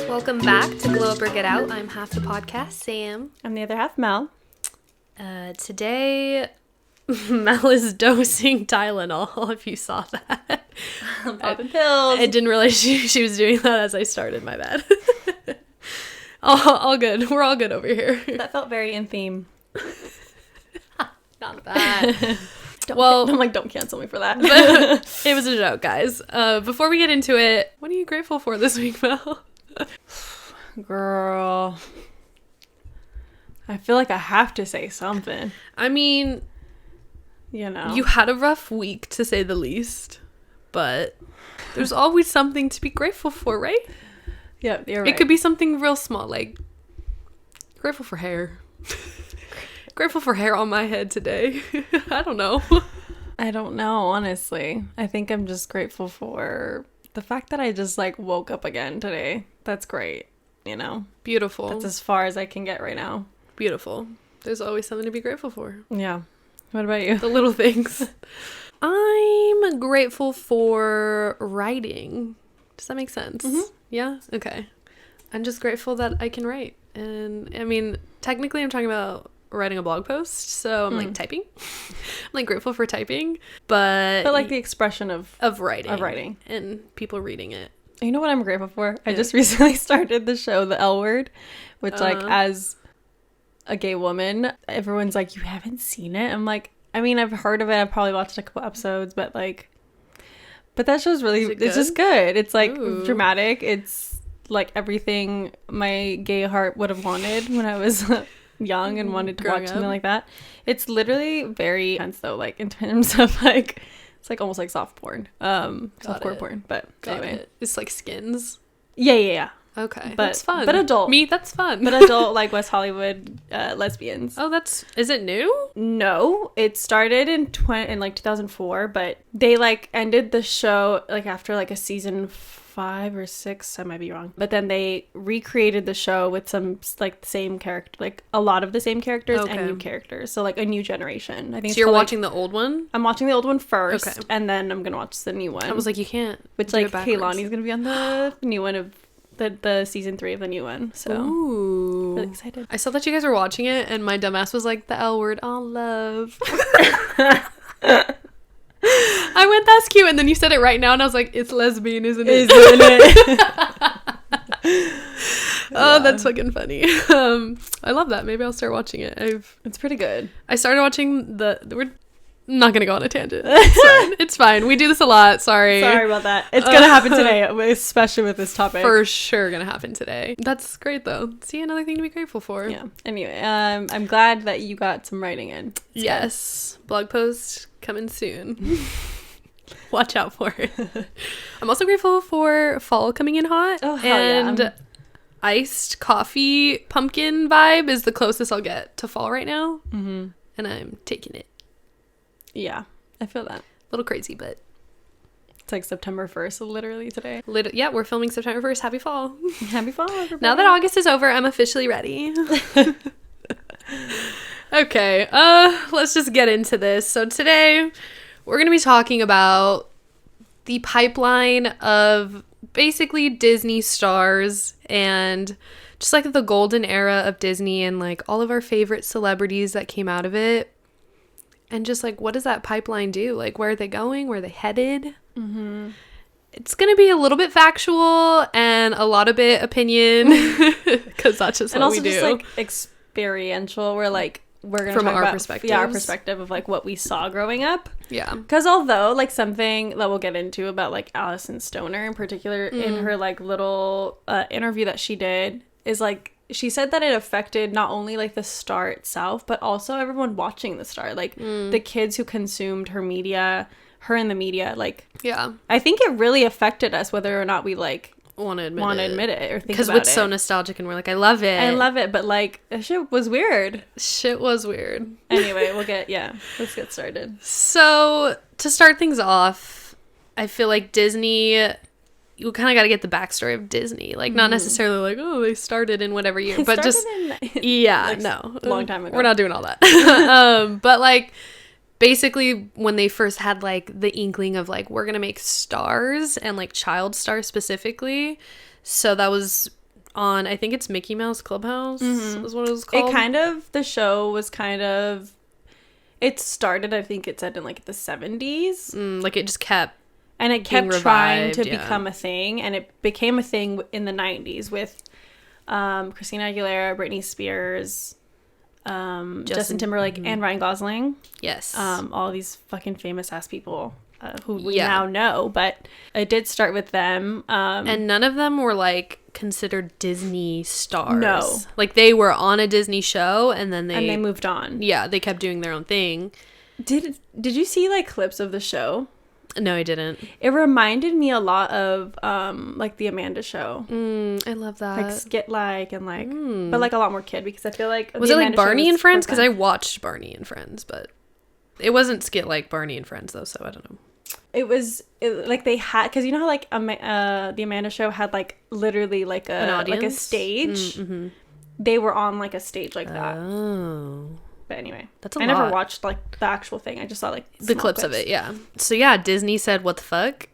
Welcome back to Glow Up or Get Out. I'm half the podcast, Sam. I'm the other half, Mel. Today, Mel is dosing Tylenol, if you saw that. I'm popping pills. I didn't realize she was doing that as I started, my bad. all good. We're all good over here. That felt very in theme. Not bad. Don't cancel me for that. It was a joke, guys. Before we get into it, what are you grateful for this week, Mel? Girl, I feel like I have to say something. I mean, you know, you had a rough week, to say the least, but there's always something to be grateful for, right? Yeah, you're right. It could be something real small, like grateful for hair. Grateful for hair on my head today. I don't know, honestly. I think I'm just grateful for the fact that I just woke up again today. That's great, you know? Beautiful. That's as far as I can get right now. Beautiful. There's always something to be grateful for. Yeah. What about you? The little things. I'm grateful for writing. Does that make sense? Mm-hmm. Yeah? Okay. I'm just grateful that I can write. And, I mean, technically I'm talking about writing a blog post, so I'm typing. I'm grateful for typing, but the expression of writing and people reading it. You know what I'm grateful for? I just recently started the show The L Word, which as a gay woman, everyone's like, you haven't seen it? I'm like, I mean, I've heard of it, I've probably watched a couple episodes, but that show's really, it's just good. It's dramatic. It's everything my gay heart would have wanted when I was young and wanted to watch something like that. It's literally very intense though, in terms of it's almost like soft porn, softcore porn, but anyway, it's skins. Yeah. Okay, but that's fun. But adult. Me, that's fun. But adult, West Hollywood lesbians. Oh, is it new? No, it started in 2004, but they ended the show after a season 5 or 6, I might be wrong, but then they recreated the show with some same character, a lot of the same characters and new characters, so a new generation. I think so. You're watching the old one? I'm watching the old one first, and then I'm gonna watch the new one. I was like, you can't, which Kaylani's gonna be on the new one of the season 3 of the new one, so ooh, really excited. I saw that you guys were watching it and my dumbass was like, the L Word, all love. I went, that's cute, and then you said it right now and I was like, it's lesbian, isn't it? Oh, that's fucking funny. I love that. Maybe I'll start watching it. It's pretty good. I started watching we're not gonna go on a tangent. It's fine. We do this a lot. Sorry about that. It's gonna happen today, especially with this topic. For sure gonna happen today. That's great though. See, another thing to be grateful for. Yeah. Anyway, I'm glad that you got some writing in. Yes. Good. Blog post coming soon. Watch out for it. I'm also grateful for fall coming in hot. Oh, hell and yeah. Iced coffee pumpkin vibe is the closest I'll get to fall right now. Mm-hmm. And I'm taking it. Yeah, I feel that. A little crazy, but it's September 1st, literally today. Yeah, we're filming September 1st. Happy fall. Happy fall, everybody. Now that August is over, I'm officially ready. Okay, let's just get into this. So today, we're going to be talking about the pipeline of basically Disney stars and just the golden era of Disney and all of our favorite celebrities that came out of it. And just what does that pipeline do? Where are they going? Where are they headed? Mm-hmm. It's going to be a little bit factual and a lot of bit opinion because that's just what we do. And also just experiential, where we're going to from talk our about perspective. Yeah, our perspective of what we saw growing up. Yeah. Because although something that we'll get into about Alison Stoner in particular in her little interview that she did is she said that it affected not only the star itself, but also everyone watching the star, the kids who consumed her in the media. Yeah, I think it really affected us, whether or not we want to admit it or think about it. Because we're so nostalgic and we're I love it, but that shit was weird. Anyway, let's get started. So to start things off, I feel Disney, you kind of got to get the backstory of Disney, not necessarily they started in whatever year, but just long time ago. We're not doing all that. But basically when they first had like the inkling of like we're gonna make stars and like child stars specifically. So that was on, I think it's Mickey Mouse Clubhouse is what it was called. The show was kind of, it started, I think it said in like the 70s. Like it just kept, and it kept trying to become a thing, and it became a thing in the 90s with Christina Aguilera, Brittney Spears, Justin Timberlake, and Ryan Gosling. Yes. All these fucking famous ass people who we now know, but it did start with them. And none of them were like considered Disney stars. No. Like they were on a Disney show and then they moved on. Yeah, they kept doing their own thing. Did you see like clips of the show? No, I didn't. It reminded me a lot of like the Amanda Show. I love that. Like skit and but like a lot more kid, because I feel like was it like Barney and Friends? Because I watched Barney and Friends, but it wasn't skit like Barney and Friends though, so I don't know. It was like they had, because you know how like the Amanda Show had like literally like an audience? like a stage. They were on like a stage like that. Oh. But anyway, that's a lot. I never watched like the actual thing. I just saw like the clips of it. Yeah. So yeah, Disney said, "What the fuck?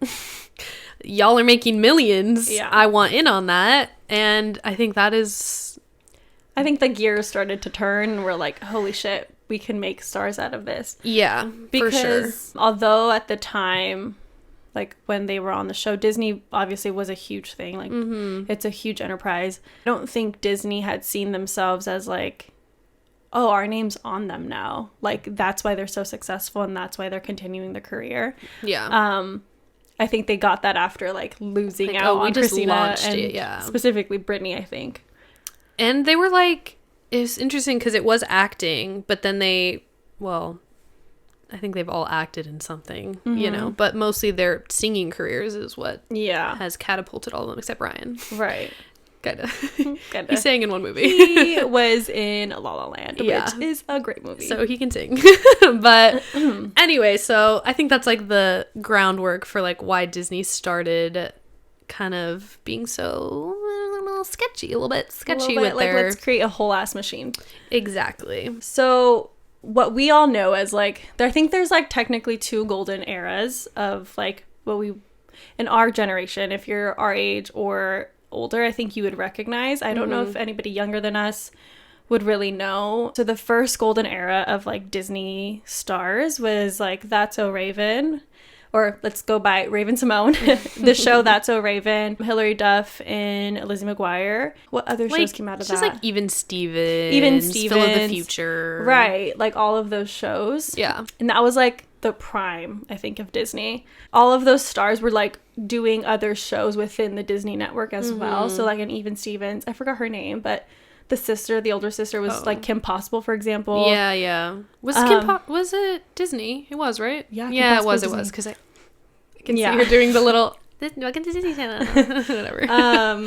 Y'all are making millions. Yeah. I want in on that." And I think that is. I think the gears started to turn, and we're like, "Holy shit, we can make stars out of this." Yeah, because for sure. Although at the time, like when they were on the show, Disney obviously was a huge thing. Like it's a huge enterprise. I don't think Disney had seen themselves as like, oh, our name's on them now. Like, that's why they're so successful, and that's why they're continuing their career. Yeah. I think they got that after, like, losing like, out on we just Christina launched and it, yeah. specifically Brittney, I think. And they were, like, it's interesting because it was acting, but then I think they've all acted in something, you know, but mostly their singing careers is what has catapulted all of them, except Ryan. Right. Kinda. He sang in one movie. He was in La La Land, which is a great movie. So he can sing. But anyway, so I think that's like the groundwork for like why Disney started kind of being so sketchy, a little bit sketchy with like, their... let's create a whole ass machine. Exactly. So what we all know as like, I think there's like technically two golden eras of like what we, in our generation, if you're our age or older, I think you would recognize. I don't know if anybody younger than us would really know. So the first golden era of like Disney stars was like That's So Raven, or let's go by Raven Simone, the show That's So Raven, Hillary Duff, and Lizzie McGuire. What other shows came out of that? Just like Even Stevens, Phil of the Future. Right, like all of those shows. Yeah. And that was like the prime, I think, of Disney. All of those stars were like doing other shows within the Disney network as well. So like an Even Stevens, I forgot her name, but the older sister was like Kim Possible, for example. Yeah. Was it Disney? It was, right? Yeah. Yeah, it was because I can see her doing the little welcome to Disney Channel. Whatever.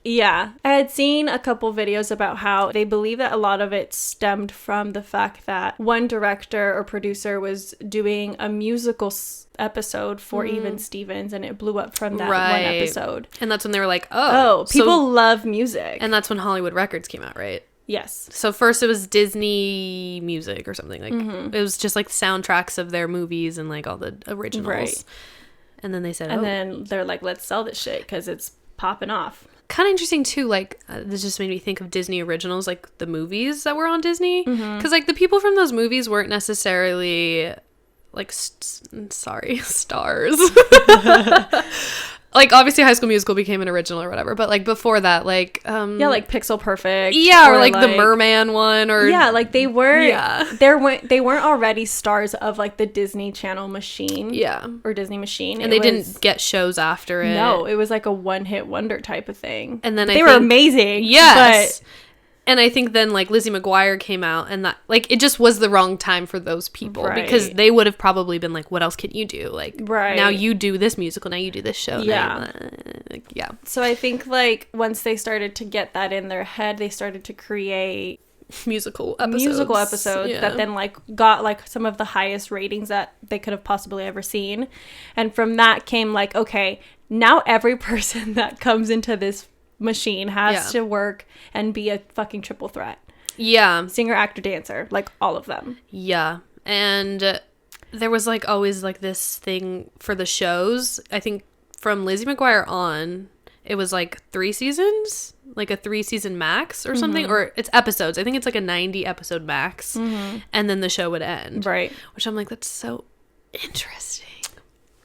Yeah. I had seen a couple videos about how they believe that a lot of it stemmed from the fact that one director or producer was doing a musical episode for Even Stevens, and it blew up from that one episode. And that's when they were like, people love music. And that's when Hollywood Records came out, right? Yes. So first it was Disney music or something. Like it was just like soundtracks of their movies and like all the originals. Right. And then they said, and then they're like, let's sell this shit because it's popping off. Kind of interesting too, like this just made me think of Disney originals, like the movies that were on Disney, because like the people from those movies weren't necessarily like stars. Like obviously High School Musical became an original or whatever, but like before that, like like Pixel Perfect, or like the Merman one, or like they weren't they weren't already stars of like the Disney Channel machine, or Disney machine, and they didn't get shows after it. No, it was like a one-hit wonder type of thing, and then they were amazing. Yes. And I think then, like, Lizzie McGuire came out, and that, like, it just was the wrong time for those people. Right. Because they would have probably been like, what else can you do? Like, now you do this musical, now you do this show. Yeah. Yeah. So I think, like, once they started to get that in their head, they started to create musical episodes that then, like, got, like, some of the highest ratings that they could have possibly ever seen. And from that came, like, okay, now every person that comes into this machine has to work and be a fucking triple threat. Yeah. Singer, actor, dancer, like all of them. Yeah. And there was like always like this thing for the shows. I think from Lizzie McGuire on, it was like 3 seasons, like a 3-season max or something, or it's episodes. I think it's like a 90 episode max, and then the show would end. Right. Which I'm like, that's so interesting.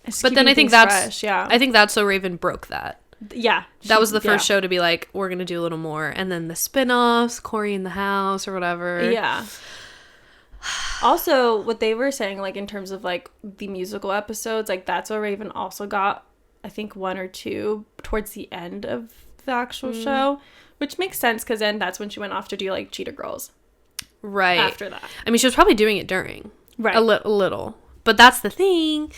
It's but then I think that's fresh, yeah. I think That's So Raven broke that. Yeah. That was the first show to be like, we're gonna do a little more, and then the spin-offs, Corey in the House or whatever. Yeah. Also, what they were saying, like, in terms of like the musical episodes, like That's So Raven also got, I think, 1 or 2 towards the end of the actual show, which makes sense because then that's when she went off to do like Cheetah Girls. Right. After that. I mean, she was probably doing it during. Right. A little. But that's the thing.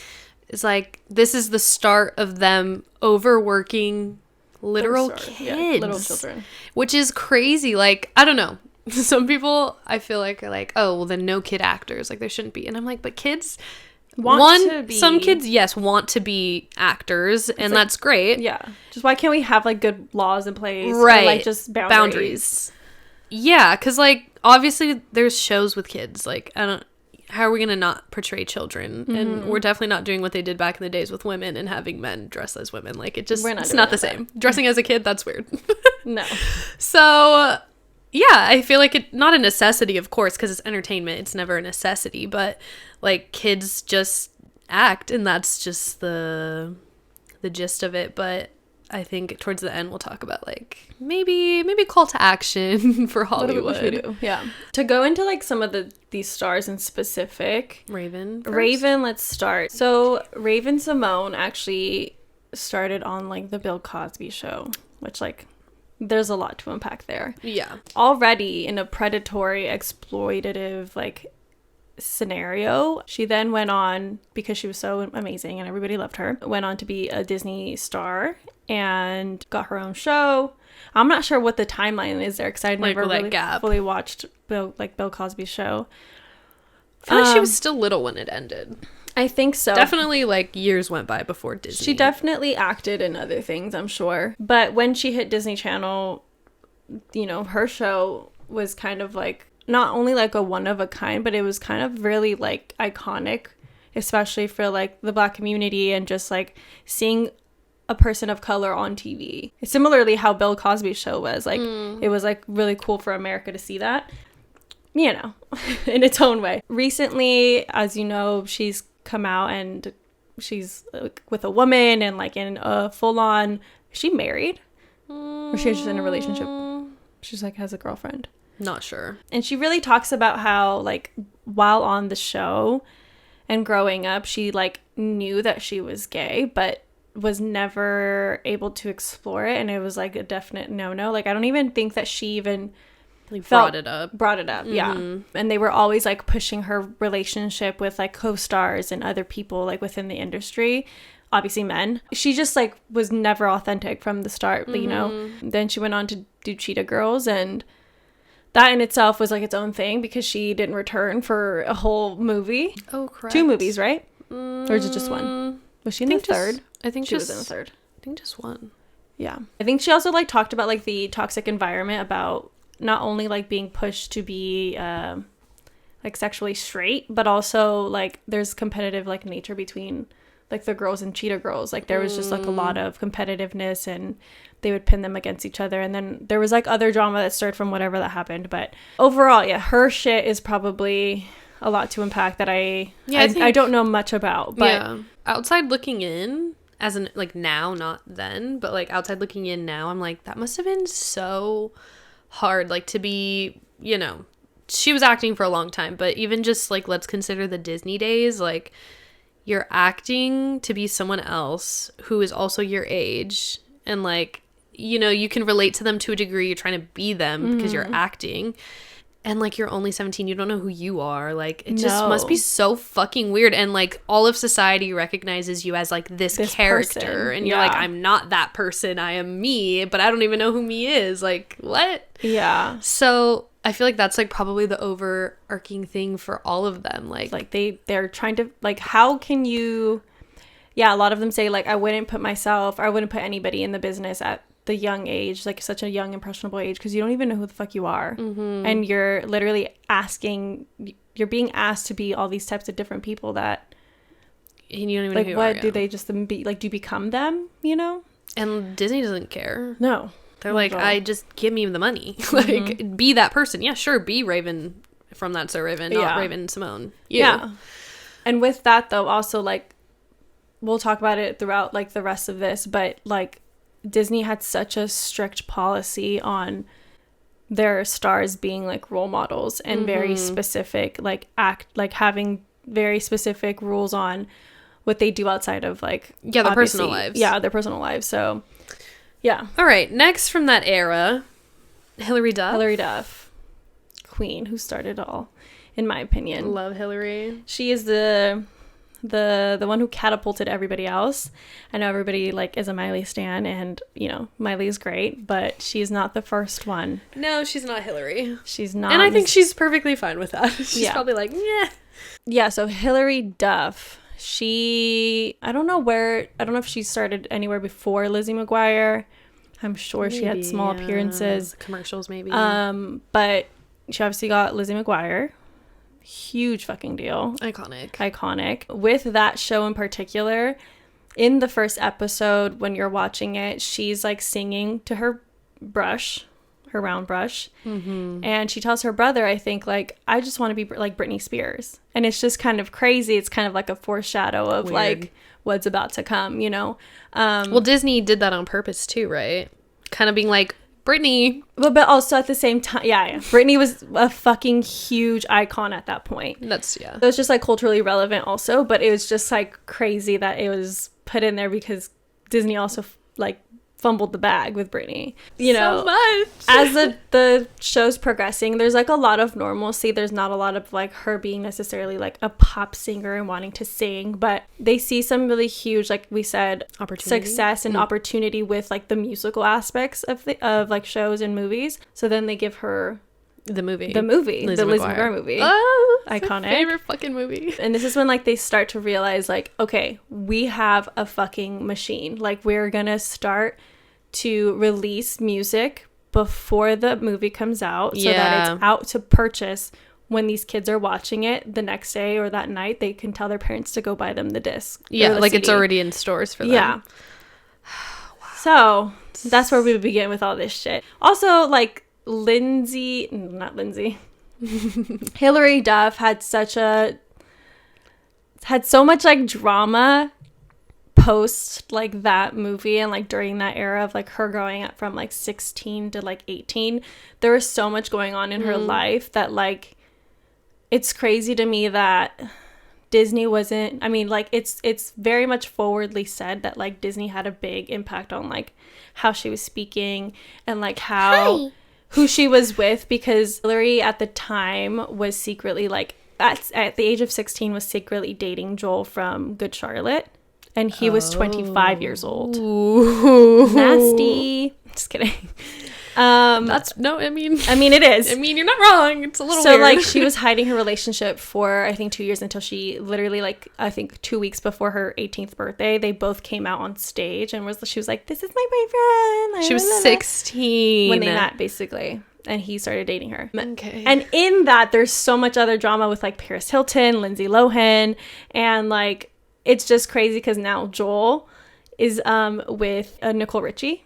It's like, this is the start of them overworking literal kids. Yeah, little children. Which is crazy. Like, I don't know. Some people, I feel like, are like, oh, well, then no kid actors. Like, there shouldn't be. And I'm like, but kids... Some kids, yes, want to be actors, and like, that's great. Yeah. Just why can't we have, like, good laws in place? Right. Or, like, just boundaries. Yeah, because, like, obviously there's shows with kids. Like, how are we going to not portray children? And we're definitely not doing what they did back in the days with women and having men dress as women. Like, it's not the same. Dressing as a kid, that's weird. No. So, yeah, I feel like it, not a necessity, of course, because it's entertainment. It's never a necessity, but, like, kids just act, and that's just the gist of it. But I think towards the end we'll talk about, like, maybe call to action for Hollywood. What should we do? Yeah. To go into, like, some of these stars in specific. Raven, let's start. So Raven Simone actually started on, like, the Bill Cosby show, which, like, there's a lot to unpack there. Yeah. Already in a predatory, exploitative, like, scenario. She then went on, because she was so amazing and everybody loved her, went on to be a Disney star and got her own show. I'm not sure what the timeline is there, because I'd never really fully watched Bill Cosby's show. I feel like she was still little when it ended. I think so. Definitely, like, years went by before Disney. She definitely acted in other things, I'm sure. But when she hit Disney Channel, you know, her show was kind of like, not only like a one of a kind, but it was kind of really, like, iconic, especially for, like, the Black community, and just, like, seeing a person of color on TV. Similarly how Bill Cosby's show was. Like, it was, like, really cool for America to see that, you know, in its own way. Recently, as you know, she's come out and she's with a woman, and, like, in a full-on, is she married? Or she's just in a relationship? She's, like, has a girlfriend. Not sure. And she really talks about how, like, while on the show and growing up, she, like, knew that she was gay, but was never able to explore it, and it was, like, a definite no-no. Like, I don't even think that she even like, brought it up, yeah. And they were always, like, pushing her relationship with, like, co-stars and other people, like, within the industry, obviously men. She just, like, was never authentic from the start, you know. Then she went on to do Cheetah Girls, and that in itself was, like, its own thing, because she didn't return for a whole movie. Oh, correct. 2 movies, right? Or is it just one? Was she in the third? I think she was in the third. I think just one. Yeah. I think she also, like, talked about, like, the toxic environment, about not only, like, being pushed to be, like, sexually straight, but also, like, there's competitive, like, nature between, like, the girls and Cheetah Girls. Like, there was just, like, a lot of competitiveness, and they would pin them against each other. And then there was, like, other drama that stirred from whatever that happened. But overall, yeah, her shit is probably a lot to unpack that I don't know much about. But yeah. Outside looking in, as in, like, now, not then, but, like, outside looking in now, I'm like, that must have been so hard, like, to be, you know, she was acting for a long time, but even just, like, let's consider the Disney days, like, you're acting to be someone else who is also your age, and, like, you know, you can relate to them to a degree, you're trying to be them because you're acting, and, like, you're only 17, you don't know who you are, like, it just must be so fucking weird, and, like, all of society recognizes you as, like, this character, person. And you're like, I'm not that person, I am me, but I don't even know who me is, like, what? Yeah. So I feel like that's, like, probably the overarching thing for all of them, like they're trying to, like, how can you, yeah, a lot of them say, like, I wouldn't put anybody in the business at the young age, like such a young impressionable age, because you don't even know who the fuck you are. And you're literally you're being asked to be all these types of different people that, and you don't even like, know who what are do you. they just be like, do you become them, And Disney doesn't care. No, they're like, I just give me the money. Like, be that person. Yeah, sure, be Raven from That's So Raven, not Raven Simone. Yeah. And with that though, also, like, we'll talk about it throughout like the rest of this, but like Disney had such a strict policy on their stars being like role models and very specific, like having very specific rules on what they do outside of like their personal lives. Yeah, their personal lives. So yeah. All right, next from that era, Hillary Duff, queen, who started it all, in my opinion. Love Hillary. She is the one who catapulted everybody else. I know everybody like is a Miley stan, and Miley's great, but she's not the first one. No, she's not Hillary. She's not. And I think she's perfectly fine with that. She's probably like, yeah. Yeah, so Hillary Duff, I don't know if she started anywhere before Lizzie McGuire. I'm sure she had small appearances. Commercials maybe. But she obviously got Lizzie McGuire. Huge fucking deal. Iconic. With that show in particular, in the first episode when you're watching it, she's like singing to her round brush, and she tells her brother, I think, like, I just want to be like Britney Spears. And it's just kind of crazy. It's kind of like a foreshadow of like what's about to come, well, Disney did that on purpose too, right? Kind of being like, Brittney. But also at the same time, yeah. Brittney was a fucking huge icon at that point. So it was just like culturally relevant also, but it was just like crazy that it was put in there because Disney also like fumbled the bag with Brittney. So much. As the show's progressing, there's like a lot of normalcy. There's not a lot of like her being necessarily like a pop singer and wanting to sing, but they see some really huge, like we said, success and opportunity with like the musical aspects of like shows and movies. So then they give her the Lizzie McGuire movie. Oh, iconic. My favorite fucking movie. And this is when like they start to realize like, okay, we have a fucking machine. Like, we're gonna start to release music before the movie comes out, so that it's out to purchase when these kids are watching it the next day or that night. They can tell their parents to go buy them the disc. Yeah, like CD. It's already in stores for them. Yeah. Wow. So that's where we begin with all this shit. Also, like, Hillary Duff had so much like drama post like that movie, and like during that era of like her growing up from like 16 to like 18. There was so much going on in her life that like it's crazy to me that Disney wasn't, I mean, like it's very much forwardly said that like Disney had a big impact on like how she was speaking and like how who she was with, because Hillary at the time was secretly like at the age of 16 was secretly dating Joel from Good Charlotte, and he was 25 years old. Ooh. Nasty. Just kidding. That's no, I mean it is. I mean, you're not wrong. It's a little so weird. Like she was hiding her relationship for I think 2 years, until she literally like I think 2 weeks before her 18th birthday, they both came out on stage and she was like, this is my boyfriend. Like, she was 16 when they met, basically, and he started dating her. Okay. And in that, there's so much other drama with like Paris Hilton, Lindsay Lohan, and like it's just crazy because now Joel is with Nicole Richie.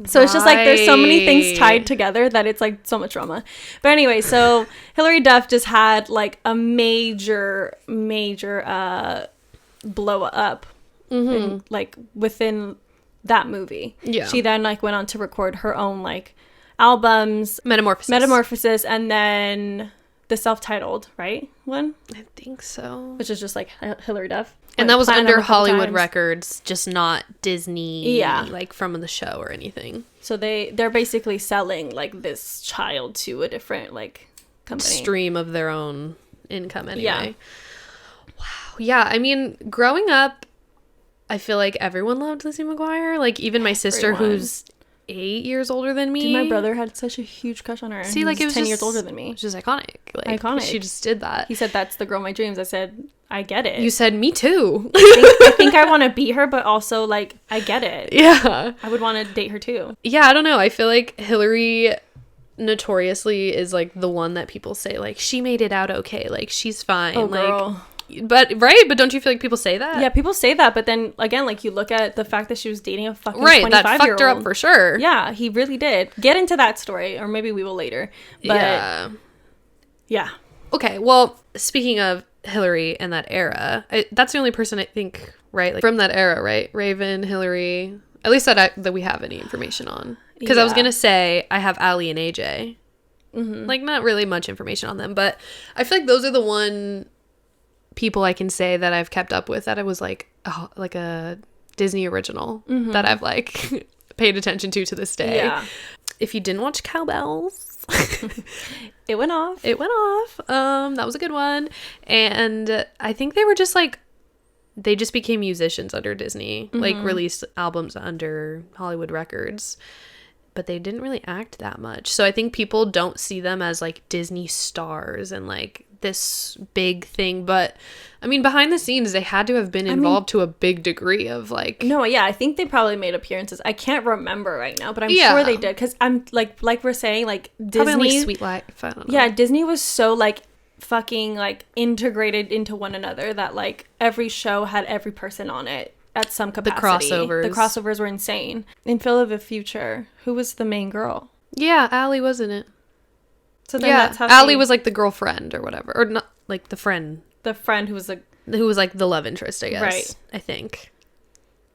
So it's just like there's so many things tied together that it's like so much drama. But anyway, so Hillary Duff just had like a major blow up in, like within that movie. Yeah. She then like went on to record her own like albums, Metamorphosis, and then the self-titled, right? One? I think so. Which is just like Hillary Duff. And that was under Hollywood Records, just not Disney, like from the show or anything. So they're basically selling like this child to a different like company. Stream of their own income anyway. Yeah. Wow. Yeah, I mean, growing up, I feel like everyone loved Lizzie McGuire. Like even my sister, who's 8 years older than me. Dude, my brother had such a huge crush on her. See, like it was 10 years older than me. Which is iconic. Like, iconic. She just did that. He said, "That's the girl of my dreams." I said, I get it. You said, me too. I think I want to be her, but also, like, I get it. Yeah. I would want to date her too. Yeah, I don't know. I feel like Hillary notoriously is, like, the one that people say, like, she made it out okay. Like, she's fine. Oh, like, girl. But, right? But don't you feel like people say that? Yeah, people say that, but then, again, like, you look at the fact that she was dating a fucking 25-year-old. Right, that fucked her up for sure. Yeah, he really did. Get into that story, or maybe we will later. But, yeah. Okay, well, speaking of Hillary and that era, that's the only person I think, right? Like, from that era, right? Raven, Hillary, at least that we have any information on. Because I was going to say, I have Ali and AJ. Mm-hmm. Like, not really much information on them, but I feel like those are the one people I can say that I've kept up with that I was like, oh, like a Disney original that I've like paid attention to this day. Yeah. If you didn't watch Cowbells, it went off. That was a good one. And I think they were just like, they just became musicians under Disney, like released albums under Hollywood Records, but they didn't really act that much. So I think people don't see them as like Disney stars and like this big thing, but I mean, behind the scenes they had to have been involved to a big degree of like, no, yeah, I think they probably made appearances. I can't remember right now, but I'm sure they did, because I'm like we're saying, like, Disney, probably like Sweet Life, I don't know. Yeah, Disney was so like fucking like integrated into one another that like every show had every person on it at some capacity. The crossovers were insane. In Phil of the Future, who was the main girl? Yeah, Allie, wasn't it? So then that's how Allie was like the girlfriend or whatever, or not like the friend who was like the love interest, I guess. Right. I think.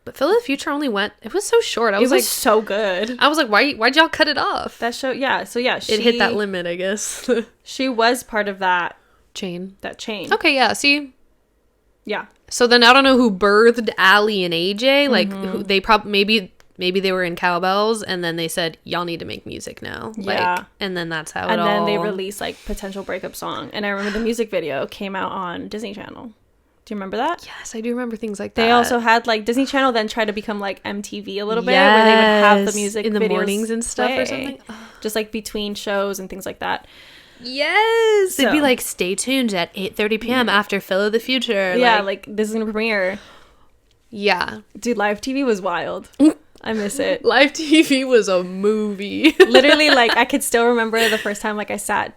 But Phil of the Future only went. It was so short. It was like so good. I was like, why'd y'all cut it off? That show, yeah. So yeah, it hit that limit, I guess. She was part of that chain. Okay, yeah. See. Yeah. So then I don't know who birthed Allie and AJ. Like who, they probably maybe they were in Cowbells and then they said, y'all need to make music now. Yeah. Like, and then that's how and then they released like potential breakup song. And I remember the music video came out on Disney Channel. Do you remember that? Yes, I do remember things like that. They also had like Disney Channel then tried to become like MTV a little bit, where they would have the music in the mornings and stuff or something. Just like between shows and things like that. Yes. It'd be like, stay tuned at 8:30 p.m. after Phil of the Future. Yeah, like this is going to premiere. Yeah. Dude, live TV was wild. I miss it. Live TV was a movie. Literally, like, I could still remember the first time, like, I sat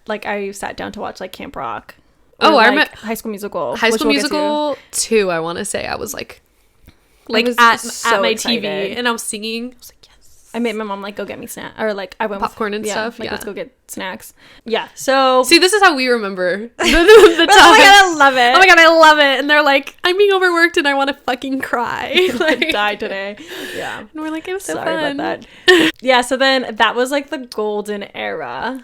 down to watch, like, Camp Rock. Or, I remember High School Musical. High School Musical 2, I want to say. I was, like at my excited. TV, and I was singing. I was like, yes. I made my mom, like, go get me snacks. Or, like, I went popcorn and stuff. Like, let's go get snacks. Yeah, so. See, this is how we remember the time. Oh my god, I love it. Oh my god, I love it. And they're like, I'm being overworked and I want to fucking cry. Like, I died today. Yeah. And we're like, it was so Sorry fun. about that. Yeah, so then that was, like, the golden era.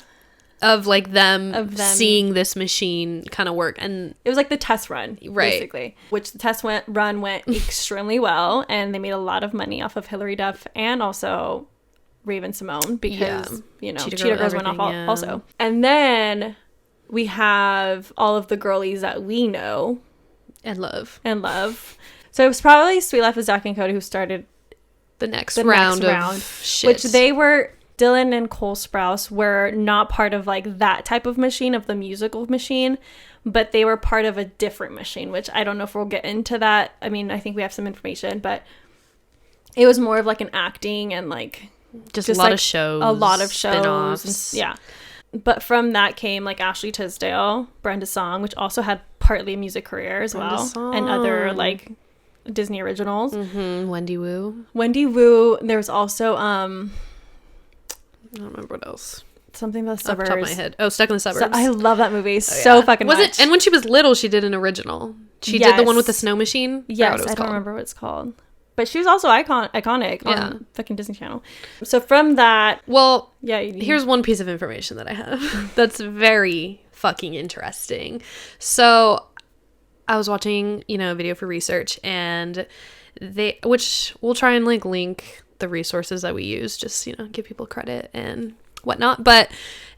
Of like them seeing this machine kind of work, and it was like the test run, basically, which the test run went extremely well, and they made a lot of money off of Hillary Duff and also Raven Simone, because Cheetah Girls went off also. And then we have all of the girlies that we know and love. So it was probably Sweet Life of Zack and Cody who started the next round of shit. Which they were. Dylan and Cole Sprouse were not part of like that type of machine, of the musical machine, but they were part of a different machine, which I don't know if we'll get into that. I mean, I think we have some information, but it was more of like an acting and like just a lot like of shows. A lot of shows. Yeah. But from that came like Ashley Tisdale, Brenda Song, which also had partly a music career as well, and other like Disney originals. Wendy Wu. There was also I don't remember what else. Something about the suburbs. Off the top of my head. Oh, Stuck in the Suburbs. I love that movie so fucking much. And when she was little, she did an original. She did the one with the snow machine. Yes, I don't remember what it's called. But she was also iconic on fucking Disney Channel. So from that... Well, here's one piece of information that I have that's very fucking interesting. So I was watching, a video for research, and which we'll try and link the resources that we use, just give people credit and whatnot. But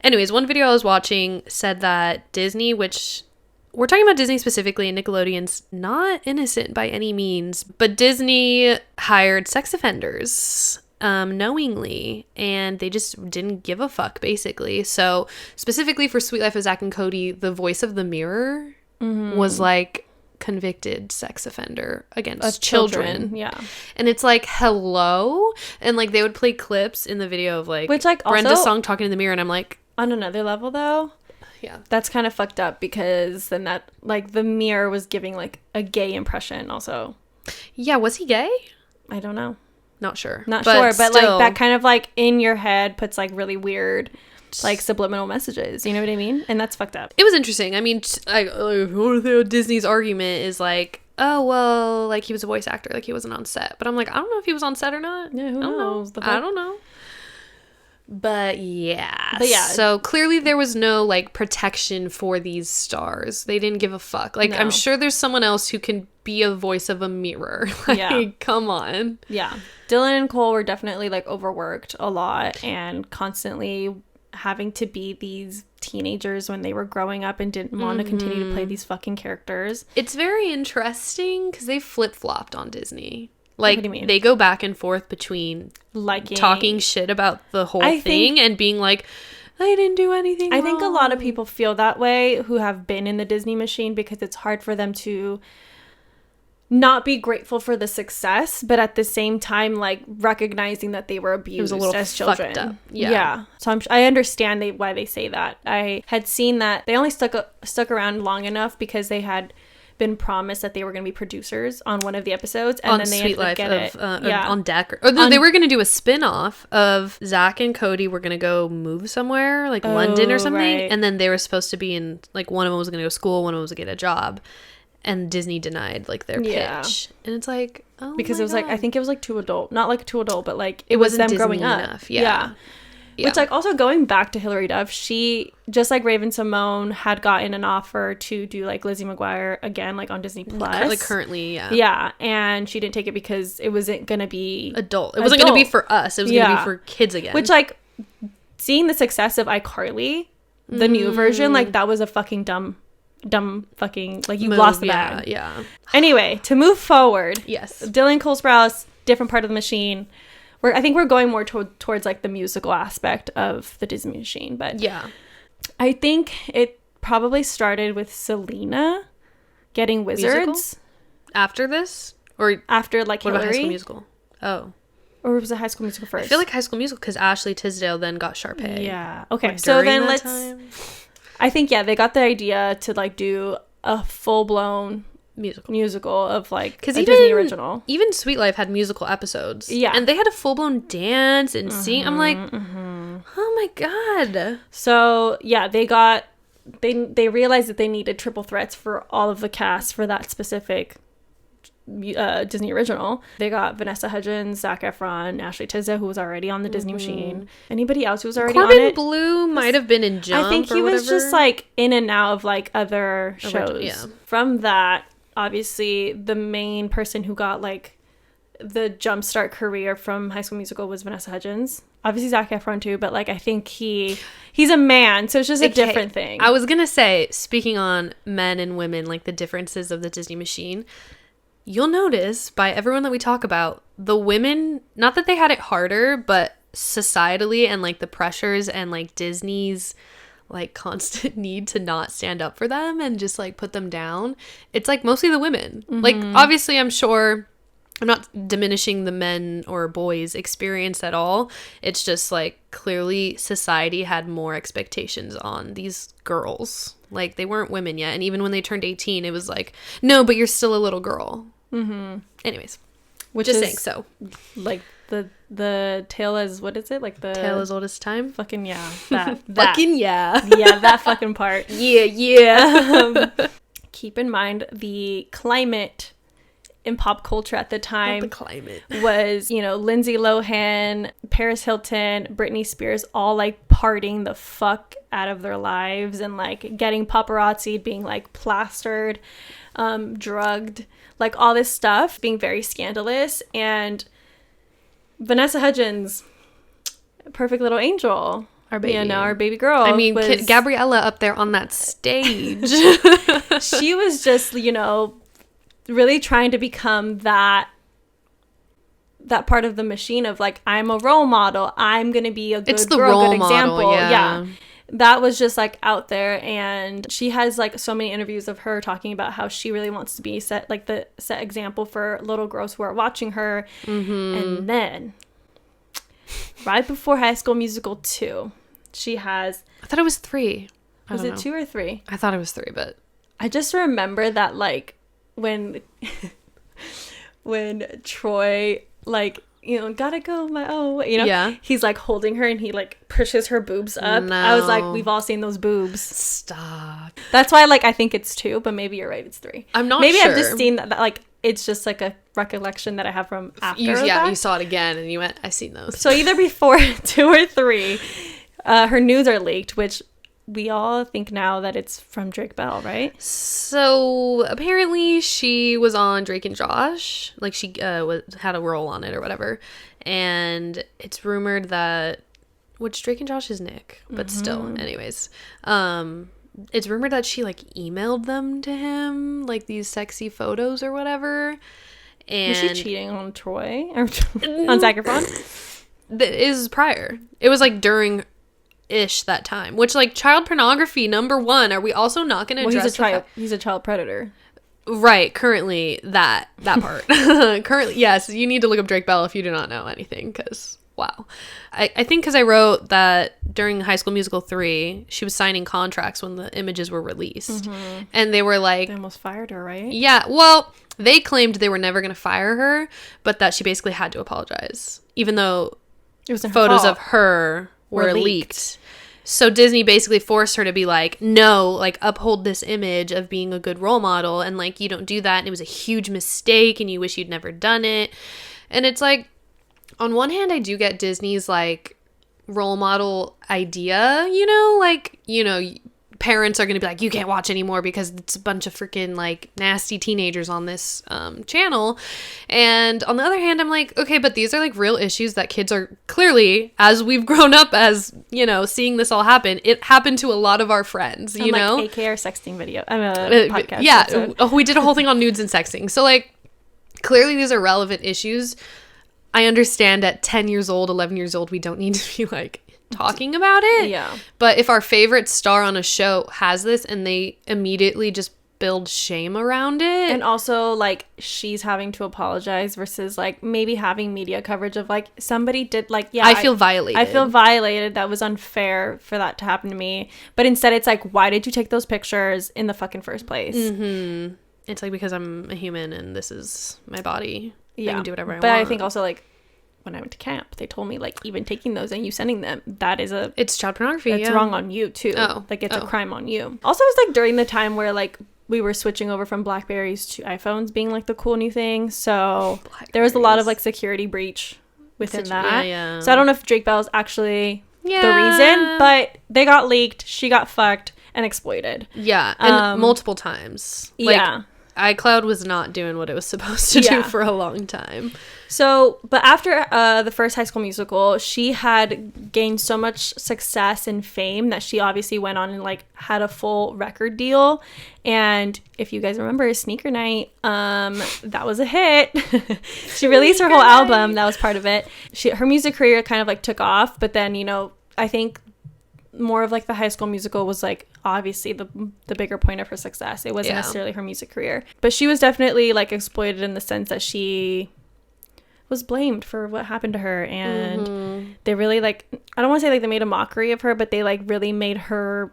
anyways, one video I was watching said that Disney, which we're talking about Disney specifically, and Nickelodeon's not innocent by any means, but Disney hired sex offenders knowingly, and they just didn't give a fuck, basically. So specifically for Sweet Life of Zack and Cody, the voice of the mirror was like convicted sex offender against children. Yeah. And it's like, hello? And like they would play clips in the video of like, which like Brenda also, Song talking in the mirror, and I'm like, on another level though, yeah, that's kind of fucked up, because then that like the mirror was giving like a gay impression also. Yeah, was he gay? I don't know. Not sure. But still, like that kind of like in your head puts like really weird like subliminal messages, you know what I mean? And that's fucked up. It was interesting. I mean, Disney's argument is like, oh well, like he was a voice actor, like he wasn't on set. But I'm like, I don't know if he was on set or not. Yeah, who knows? I don't know. But yeah, so clearly there was no like protection for these stars. They didn't give a fuck. Like, no. I'm sure there's someone else who can be a voice of a mirror. Like, come on. Yeah, Dylan and Cole were definitely like overworked a lot and constantly having to be these teenagers when they were growing up and didn't want to continue to play these fucking characters. It's very interesting because they flip-flopped on Disney. Like, what do you mean? They go back and forth between liking, talking shit about the whole thing and being like, I didn't do anything wrong. think a lot of people feel that way who have been in the Disney machine, because it's hard for them to not be grateful for the success, but at the same time, like, recognizing that they were abused as children. Up. Yeah. So I understand why they say that. I had seen that they only stuck around long enough because they had been promised that they were going to be producers on one of the episodes, and then they Sweet Life get it. On deck. They were going to do a spin-off of Zach and Cody were going to go move somewhere, like London or something, right. And then they were supposed to be in, like, one of them was going to go to school, one of them was going to get a job. And Disney denied, like, their pitch. And it's like, oh, because it was God. like, I think it was like too adult, not like too adult, but like it was them Disney growing enough. up. Yeah. Which, like, also going back to Hillary Duff, she, just like Raven Simone, had gotten an offer to do like Lizzie McGuire again, like on Disney Plus. Like currently, yeah. Yeah, and she didn't take it because it wasn't gonna be adult. It wasn't gonna be for us. It was gonna be for kids again. Which, like, seeing the success of iCarly, the new version, like, that was a fucking dumb fucking, like, you lost the bag. Yeah. Anyway, to move forward. Yes. Dylan Cole Sprouse, different part of the machine. I think we're going more towards like the musical aspect of the Disney machine, but yeah, I think it probably started with Selena getting Wizards. Musical? After this, or after like Hillary? What about High School Musical? Oh, or was it High School Musical first? I feel like High School Musical because Ashley Tisdale then got Sharpay. Yeah. Okay. So then I think they got the idea to like do a full blown musical of like a Disney original. Even Sweet Life had musical episodes. Yeah. And they had a full-blown dance and sing. I'm like, oh my God. So yeah, they realized that they needed triple threats for all of the cast for that specific Disney original. They got Vanessa Hudgens, Zac Efron, Ashley Tisdale, who was already on the Disney machine. Anybody else who was already Corbin on it? Blue might have been in Jump. I think he was just like in and out of like other shows. Yeah. From that, obviously the main person who got like the jumpstart career from High School Musical was Vanessa Hudgens. Obviously Zac Efron too, but like I think he's a man, so it's just a different thing. I was gonna say, speaking on men and women, like the differences of the Disney machine, you'll notice by everyone that we talk about, the women, not that they had it harder, but societally and like the pressures and like Disney's like constant need to not stand up for them and just like put them down, it's like mostly the women. Like obviously I'm sure, I'm not diminishing the men or boys experience at all, it's just like clearly society had more expectations on these girls. Like they weren't women yet, and even when they turned 18 it was like, no, but you're still a little girl. Anyways, which just is saying. So like the tale as, what is it, like the tale as old as time? Fucking yeah, that fucking yeah that fucking part. Yeah. Keep in mind the climate in pop culture at the time. The climate was, Lindsay Lohan, Paris Hilton, Britney Spears, all like partying the fuck out of their lives and like getting paparazzi, being like plastered, drugged, like all this stuff, being very scandalous. And Vanessa Hudgens, perfect little angel, our baby, our baby girl. I mean, Gabriella up there on that stage. She was just, really trying to become that part of the machine of like, I'm a role model. I'm gonna be a good girl, good example. Yeah. that was just like out there, and she has like so many interviews of her talking about how she really wants to be set example for little girls who are watching her. And then right before High School Musical 2, she has, I thought it was 3. Was it 2 or 3? I thought it was 3, but I just remember that like when Troy like, you know, gotta go my own way, you know? Yeah. He's like holding her and he like pushes her boobs up. No. I was like, we've all seen those boobs. Stop. That's why like I think it's 2, but maybe you're right, it's 3. I'm not maybe sure. I've just seen that like it's just like a recollection that I have from after you saw it again and you went, I've seen those. So either before 2 or 3, her nudes are leaked, which we all think now that it's from Drake Bell, right? So apparently she was on Drake and Josh, like she had a role on it or whatever, and it's rumored that, which Drake and Josh is Nick, but still, anyways, it's rumored that she like emailed them to him, like these sexy photos or whatever. And was she cheating on Troy or on Zac Efron? It was prior. It was like during ish that time, which like child pornography #1. Are we also not going to address he's a child predator, right? Currently that part. Currently, yes, you need to look up Drake Bell if you do not know anything, because wow. I think because I wrote that during High School Musical 3 she was signing contracts when the images were released, and they were like, they almost fired her, right? Yeah, well, they claimed they were never going to fire her, but that she basically had to apologize even though it was photos of her were leaked. So Disney basically forced her to be like, no, like uphold this image of being a good role model, and like you don't do that, and it was a huge mistake and you wish you'd never done it. And it's like, on one hand I do get Disney's like role model idea, you know, like, you know, parents are going to be like, you can't watch anymore because it's a bunch of freaking like nasty teenagers on this channel. And on the other hand, I'm like, okay, but these are like real issues that kids are clearly, as we've grown up, as you know, seeing this all happen, it happened to a lot of our friends, you know, like AK or sexting video. I'm a podcast. Yeah. We did a whole thing on nudes and sexting. So like clearly these are relevant issues. I understand at 10 years old, 11 years old, we don't need to be like talking about it. Yeah. But if our favorite star on a show has this and they immediately just build shame around it. And also like she's having to apologize versus like maybe having media coverage of like somebody did like, yeah, I feel violated. I feel violated. That was unfair for that to happen to me. But instead it's like, why did you take those pictures in the fucking first place? Mm-hmm. It's like, because I'm a human and this is my body. Yeah. I can do whatever I want. But I think also like when I went to camp, they told me like even taking those and you sending them, it's child pornography. It's wrong on you too. Like it's a crime on you. Also, it was like during the time where like we were switching over from Blackberries to iPhones being like the cool new thing. So there was a lot of like security breach within that. Yeah. So I don't know if Drake Bell is actually the reason, but they got leaked. She got fucked and exploited. Yeah, and multiple times. Like, yeah. iCloud was not doing what it was supposed to do for a long time. So, but after the first High School Musical, she had gained so much success and fame that she obviously went on and like had a full record deal. And if you guys remember Sneaker Night, that was a hit. She released her whole album. That was part of it. Her music career kind of like took off, but then, you know, I think more of like the High School Musical was like obviously the bigger point of her success. It wasn't necessarily her music career, but she was definitely like exploited in the sense that she was blamed for what happened to her, and they really like, I don't want to say like they made a mockery of her, but they like really made her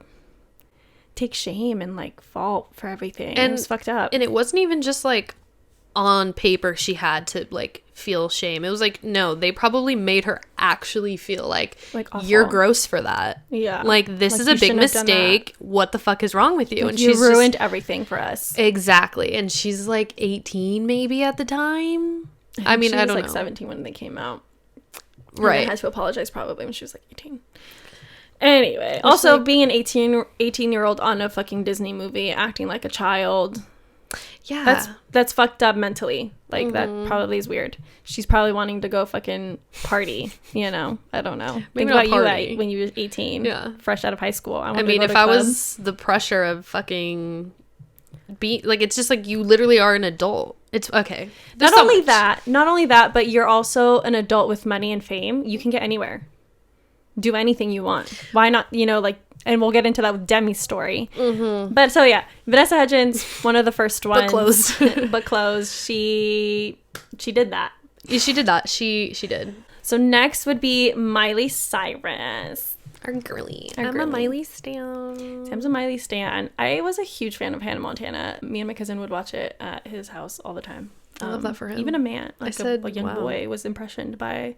take shame and like fault for everything. And it was fucked up. And it wasn't even just like on paper she had to like feel shame. It was like, no, they probably made her actually feel like you're gross for that. Yeah, like this is a big mistake. What the fuck is wrong with you? Like, and you ruined everything for us. Exactly. And she's like 18 maybe at the time. I mean, I don't know. 17 when they came out. Right. And I had to apologize probably when she was like 18. Anyway, also like, being an 18-year-old on a fucking Disney movie acting like a child. Yeah. That's fucked up mentally. Like that probably is weird. She's probably wanting to go fucking party, you know. I don't know. Maybe think about you when you were 18, fresh out of high school. I mean, if I was the pressure of fucking like, it's just like you literally are an adult. It's okay. Not only that, but you're also an adult with money and fame. You can get anywhere. Do anything you want. Why not, you know, like And we'll get into that with Demi's story. Mm-hmm. But so yeah, Vanessa Hudgens, one of the first ones. But closed. But closed. She did that. She did that. She did. So next would be Miley Cyrus. Our girly. I'm a Miley stan. Sam's a Miley stan. I was a huge fan of Hannah Montana. Me and my cousin would watch it at his house all the time. I love that for him. Even a man, like a young boy, was impressioned by.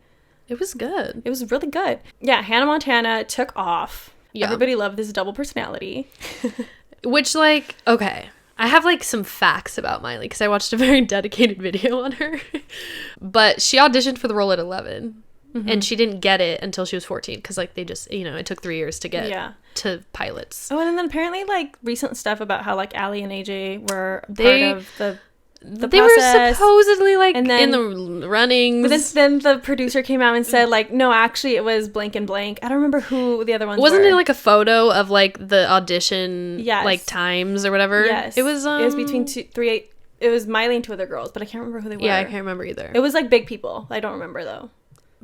It was good. It was really good. Yeah, Hannah Montana took off. Yeah. Everybody loved this double personality. Which, like, okay. I have, like, some facts about Miley because I watched a very dedicated video on her. But she auditioned for the role at 11. Mm-hmm. And she didn't get it until she was 14 because, like, they just, it took 3 years to get to pilots. Oh, and then apparently, like, recent stuff about how, like, Allie and AJ were part of the they process. Were supposedly, like, in the runnings. But then the producer came out and said, like, no, actually, it was blank and blank. I don't remember who the other ones Wasn't were. it, like, a photo of, like, the audition, like, times or whatever? Yes. It was between 3-8. It was Miley and 2 other girls, but I can't remember who they were. Yeah, I can't remember either. It was, like, big people. I don't remember, though.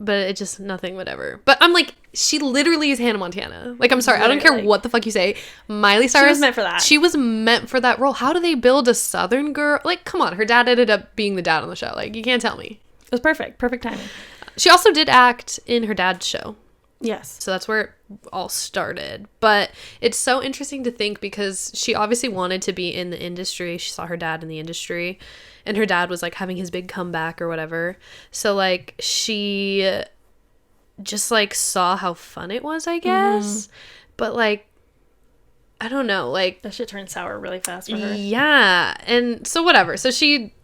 But it just, nothing, whatever. But I'm like, she literally is Hannah Montana. Like, I'm sorry, I don't care what the fuck you say. Miley Cyrus. She was meant for that. She was meant for that role. How do they build a Southern girl? Like, come on, her dad ended up being the dad on the show. Like, you can't tell me. It was perfect. Perfect timing. She also did act in her dad's show. Yes. So that's where it all started. But it's so interesting to think because she obviously wanted to be in the industry. She saw her dad in the industry. And her dad was, like, having his big comeback or whatever. So, like, she just, like, saw how fun it was, I guess. Mm-hmm. But, like, I don't know. Like, that shit turned sour really fast for her. Yeah. And so, whatever. So, she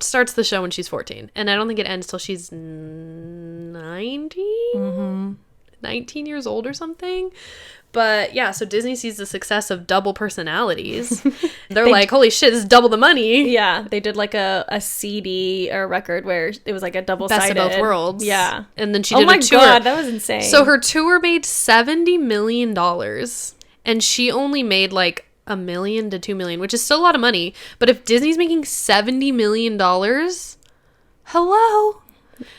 starts the show when she's 14. And I don't think it ends till she's 19? Mm-hmm. 19 years old or something. But yeah, so Disney sees the success of double personalities. They're like, holy shit, this is double the money. Yeah, they did like a CD or a record where it was like a double-sided. Best of both worlds. Yeah. And then she did a tour. Oh my god, that was insane. So her tour made $70 million. And she only made like $1 million to $2 million, which is still a lot of money. But if Disney's making $70 million, hello?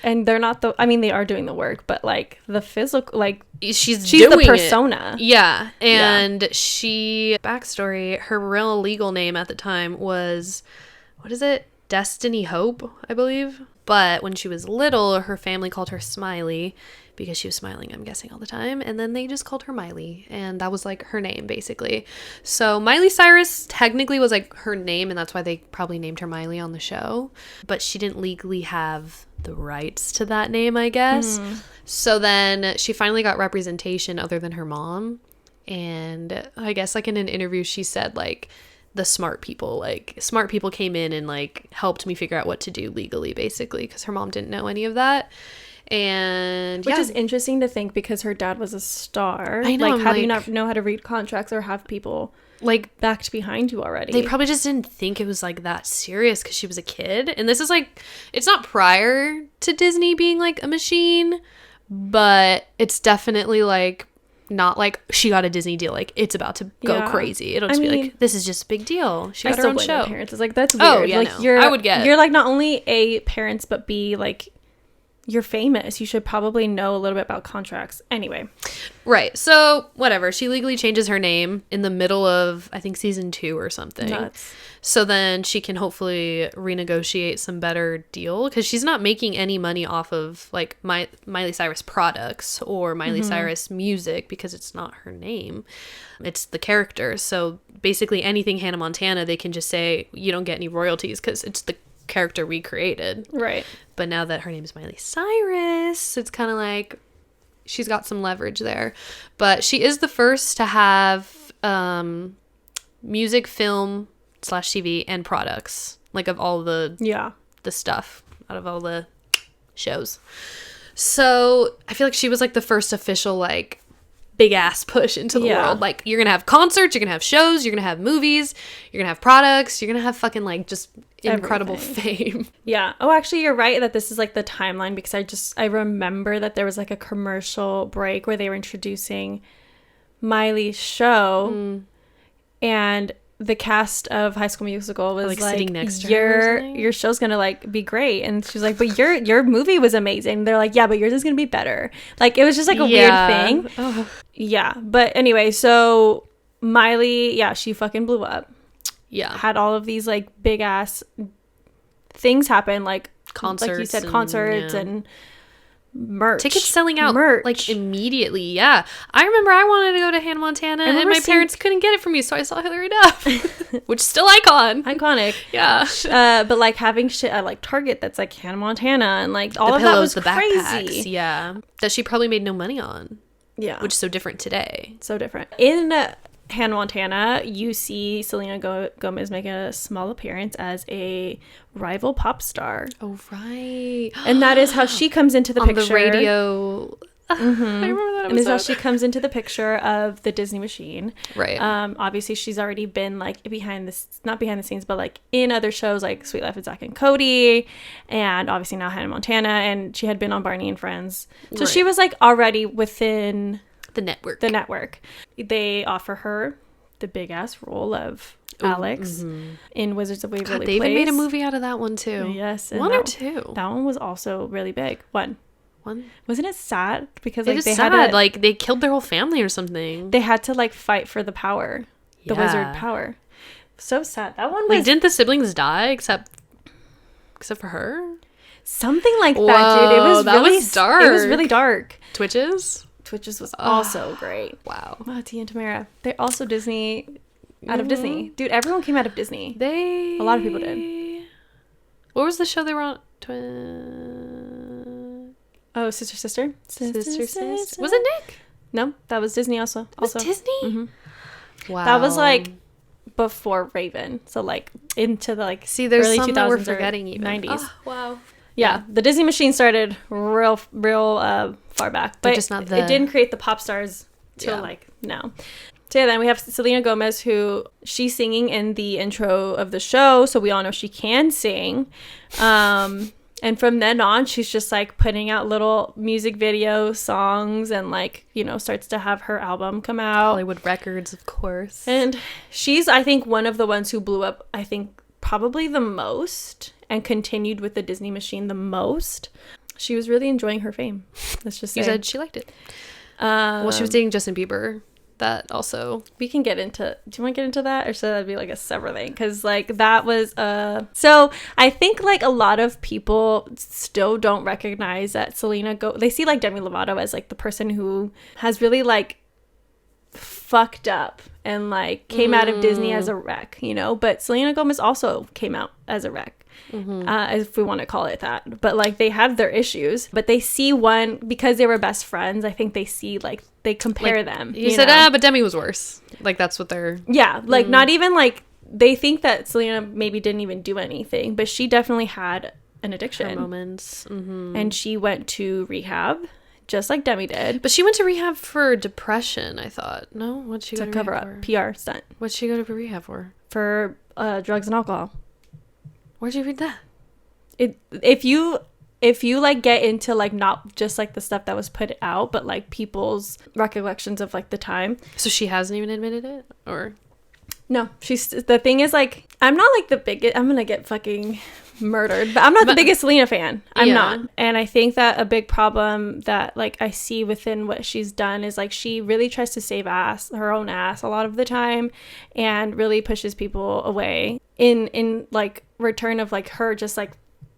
And they're not they are doing the work, but like the physical, like she's doing the persona. Yeah. And she, backstory, her real legal name at the time was, what is it? Destiny Hope, I believe. But when she was little, her family called her Smiley because she was smiling, I'm guessing, all the time. And then they just called her Miley. And that was like her name, basically. So Miley Cyrus technically was like her name. And that's why they probably named her Miley on the show. But she didn't legally have the rights to that name, I guess. So then she finally got representation other than her mom. And I guess like in an interview, she said like, the smart people came in and like helped me figure out what to do legally, basically, because her mom didn't know any of that. And which is interesting to think because her dad was a star. I know. Like, how do you not know how to read contracts or have people like backed behind you already? They probably just didn't think it was like that serious because she was a kid. And this is like, it's not prior to Disney being like a machine, but it's definitely like not like she got a Disney deal, like it's about to go crazy. It'll just be like, this is just a big deal. She got her own show. Parents, it's like, that's weird. Oh yeah, like, no. I would get. You're like not only A, parents, but B, like you're famous. You should probably know a little bit about contracts. Anyway. Right. So whatever. She legally changes her name in the middle of, I think, season 2 or something. Nuts. So then she can hopefully renegotiate some better deal because she's not making any money off of like Miley Cyrus products or Miley Cyrus music because it's not her name. It's the character. So basically anything Hannah Montana, they can just say you don't get any royalties because it's the character we created. Right. But now that her name is Miley Cyrus, it's kind of like she's got some leverage there. But she is the first to have music, film / TV and products, like of all the stuff out of all the shows. So I feel like she was like the first official like big ass push into the world. Like, you're gonna have concerts, you're gonna have shows, you're gonna have movies, you're gonna have products, you're gonna have fucking like just incredible fame. Yeah. Oh, actually, you're right that this is like the timeline because I remember that there was like a commercial break where they were introducing Miley's show and the cast of High School Musical was like sitting next to her your show's gonna like be great, and she's like, but your movie was amazing. They're like, yeah, but yours is gonna be better. Like, it was just like a weird thing. Ugh. Yeah, but anyway, so Miley, yeah, she fucking blew up. Yeah, had all of these like big ass things happen, like concerts, like you said, concerts and merch, tickets selling out like immediately. Yeah, I remember I wanted to go to Hannah Montana and my parents couldn't get it for me, so I saw Hillary Duff, which is still iconic. Yeah. But like having shit at like Target that's like Hannah Montana and like all the of pillows, that was crazy. Yeah, that she probably made no money on. Yeah, which is so different today. So different. In Hannah Montana, you see Selena Gomez make a small appearance as a rival pop star. Oh, right. And that is how she comes into the picture. On the radio. Mm-hmm. I remember that episode. And this is how she comes into the picture of the Disney machine. Right. Obviously, she's already been like not behind the scenes, but like in other shows like Sweet Life of Zack and Cody, and obviously now Hannah Montana, and she had been on Barney and Friends. So she was like already within the network. They offer her the big ass role of Alex in Wizards of Waverly Place. They even made a movie out of that one too. Yes, one or two. That one was also really big. One. Wasn't it sad because like they had like they killed their whole family or something? They had to like fight for the power, the wizard power. So sad. That one was like, didn't the siblings die except for her? Something like that, dude. It was was dark. It was really dark. Twitches was also great. Wow. Tia and Tamara. They're also Disney, out of Disney. Dude, everyone came out of Disney. A lot of people did. What was the show they were on? Oh, Sister. Was it Nick? No, that was Disney also. Was Disney? Mm-hmm. Wow. That was like before Raven. So like into the like there's early some 2000s that we're forgetting even. 90s. Oh, wow. Yeah, the Disney machine started real far back, but just not it didn't create the pop stars till like now. So yeah, then we have Selena Gomez, who she's singing in the intro of the show, so we all know she can sing. And from then on, she's just like putting out little music video songs and like, you know, starts to have her album come out. Hollywood Records, of course. And she's, I think, one of the ones who blew up, I think, probably the most and continued with the Disney machine the most. She was really enjoying her fame. Let's just say. You said she liked it. Well, she was dating Justin Bieber. That also. We can get into. Do you want to get into that, or should that be like a separate thing? Because like that was So I think like a lot of people still don't recognize that Selena They see like Demi Lovato as like the person who has really like fucked up and like came out of Disney as a wreck, you know. But Selena Gomez also came out as a wreck. If we want to call it that, but like they had their issues, but they see one because they were best friends. I think they see like they compare like, them. You said, but Demi was worse. Like that's what they're. Yeah, like not even like they think that Selena maybe didn't even do anything, but she definitely had an addiction. Her moments, and she went to rehab. Just like Demi did. But she went to rehab for depression, I thought. No? What'd she go to cover up? PR stunt. What'd she go to rehab for? For drugs and alcohol. Where'd you read that? If you like get into like not just like the stuff that was put out, but like people's recollections of like the time. So she hasn't even admitted it? Or no, the thing is like I'm not like the biggest. I'm gonna get fucking murdered, but I'm not the biggest Selena fan. I'm not. And I think that a big problem that like I see within what she's done is like she really tries to save her own ass a lot of the time, and really pushes people away in like return of like her just like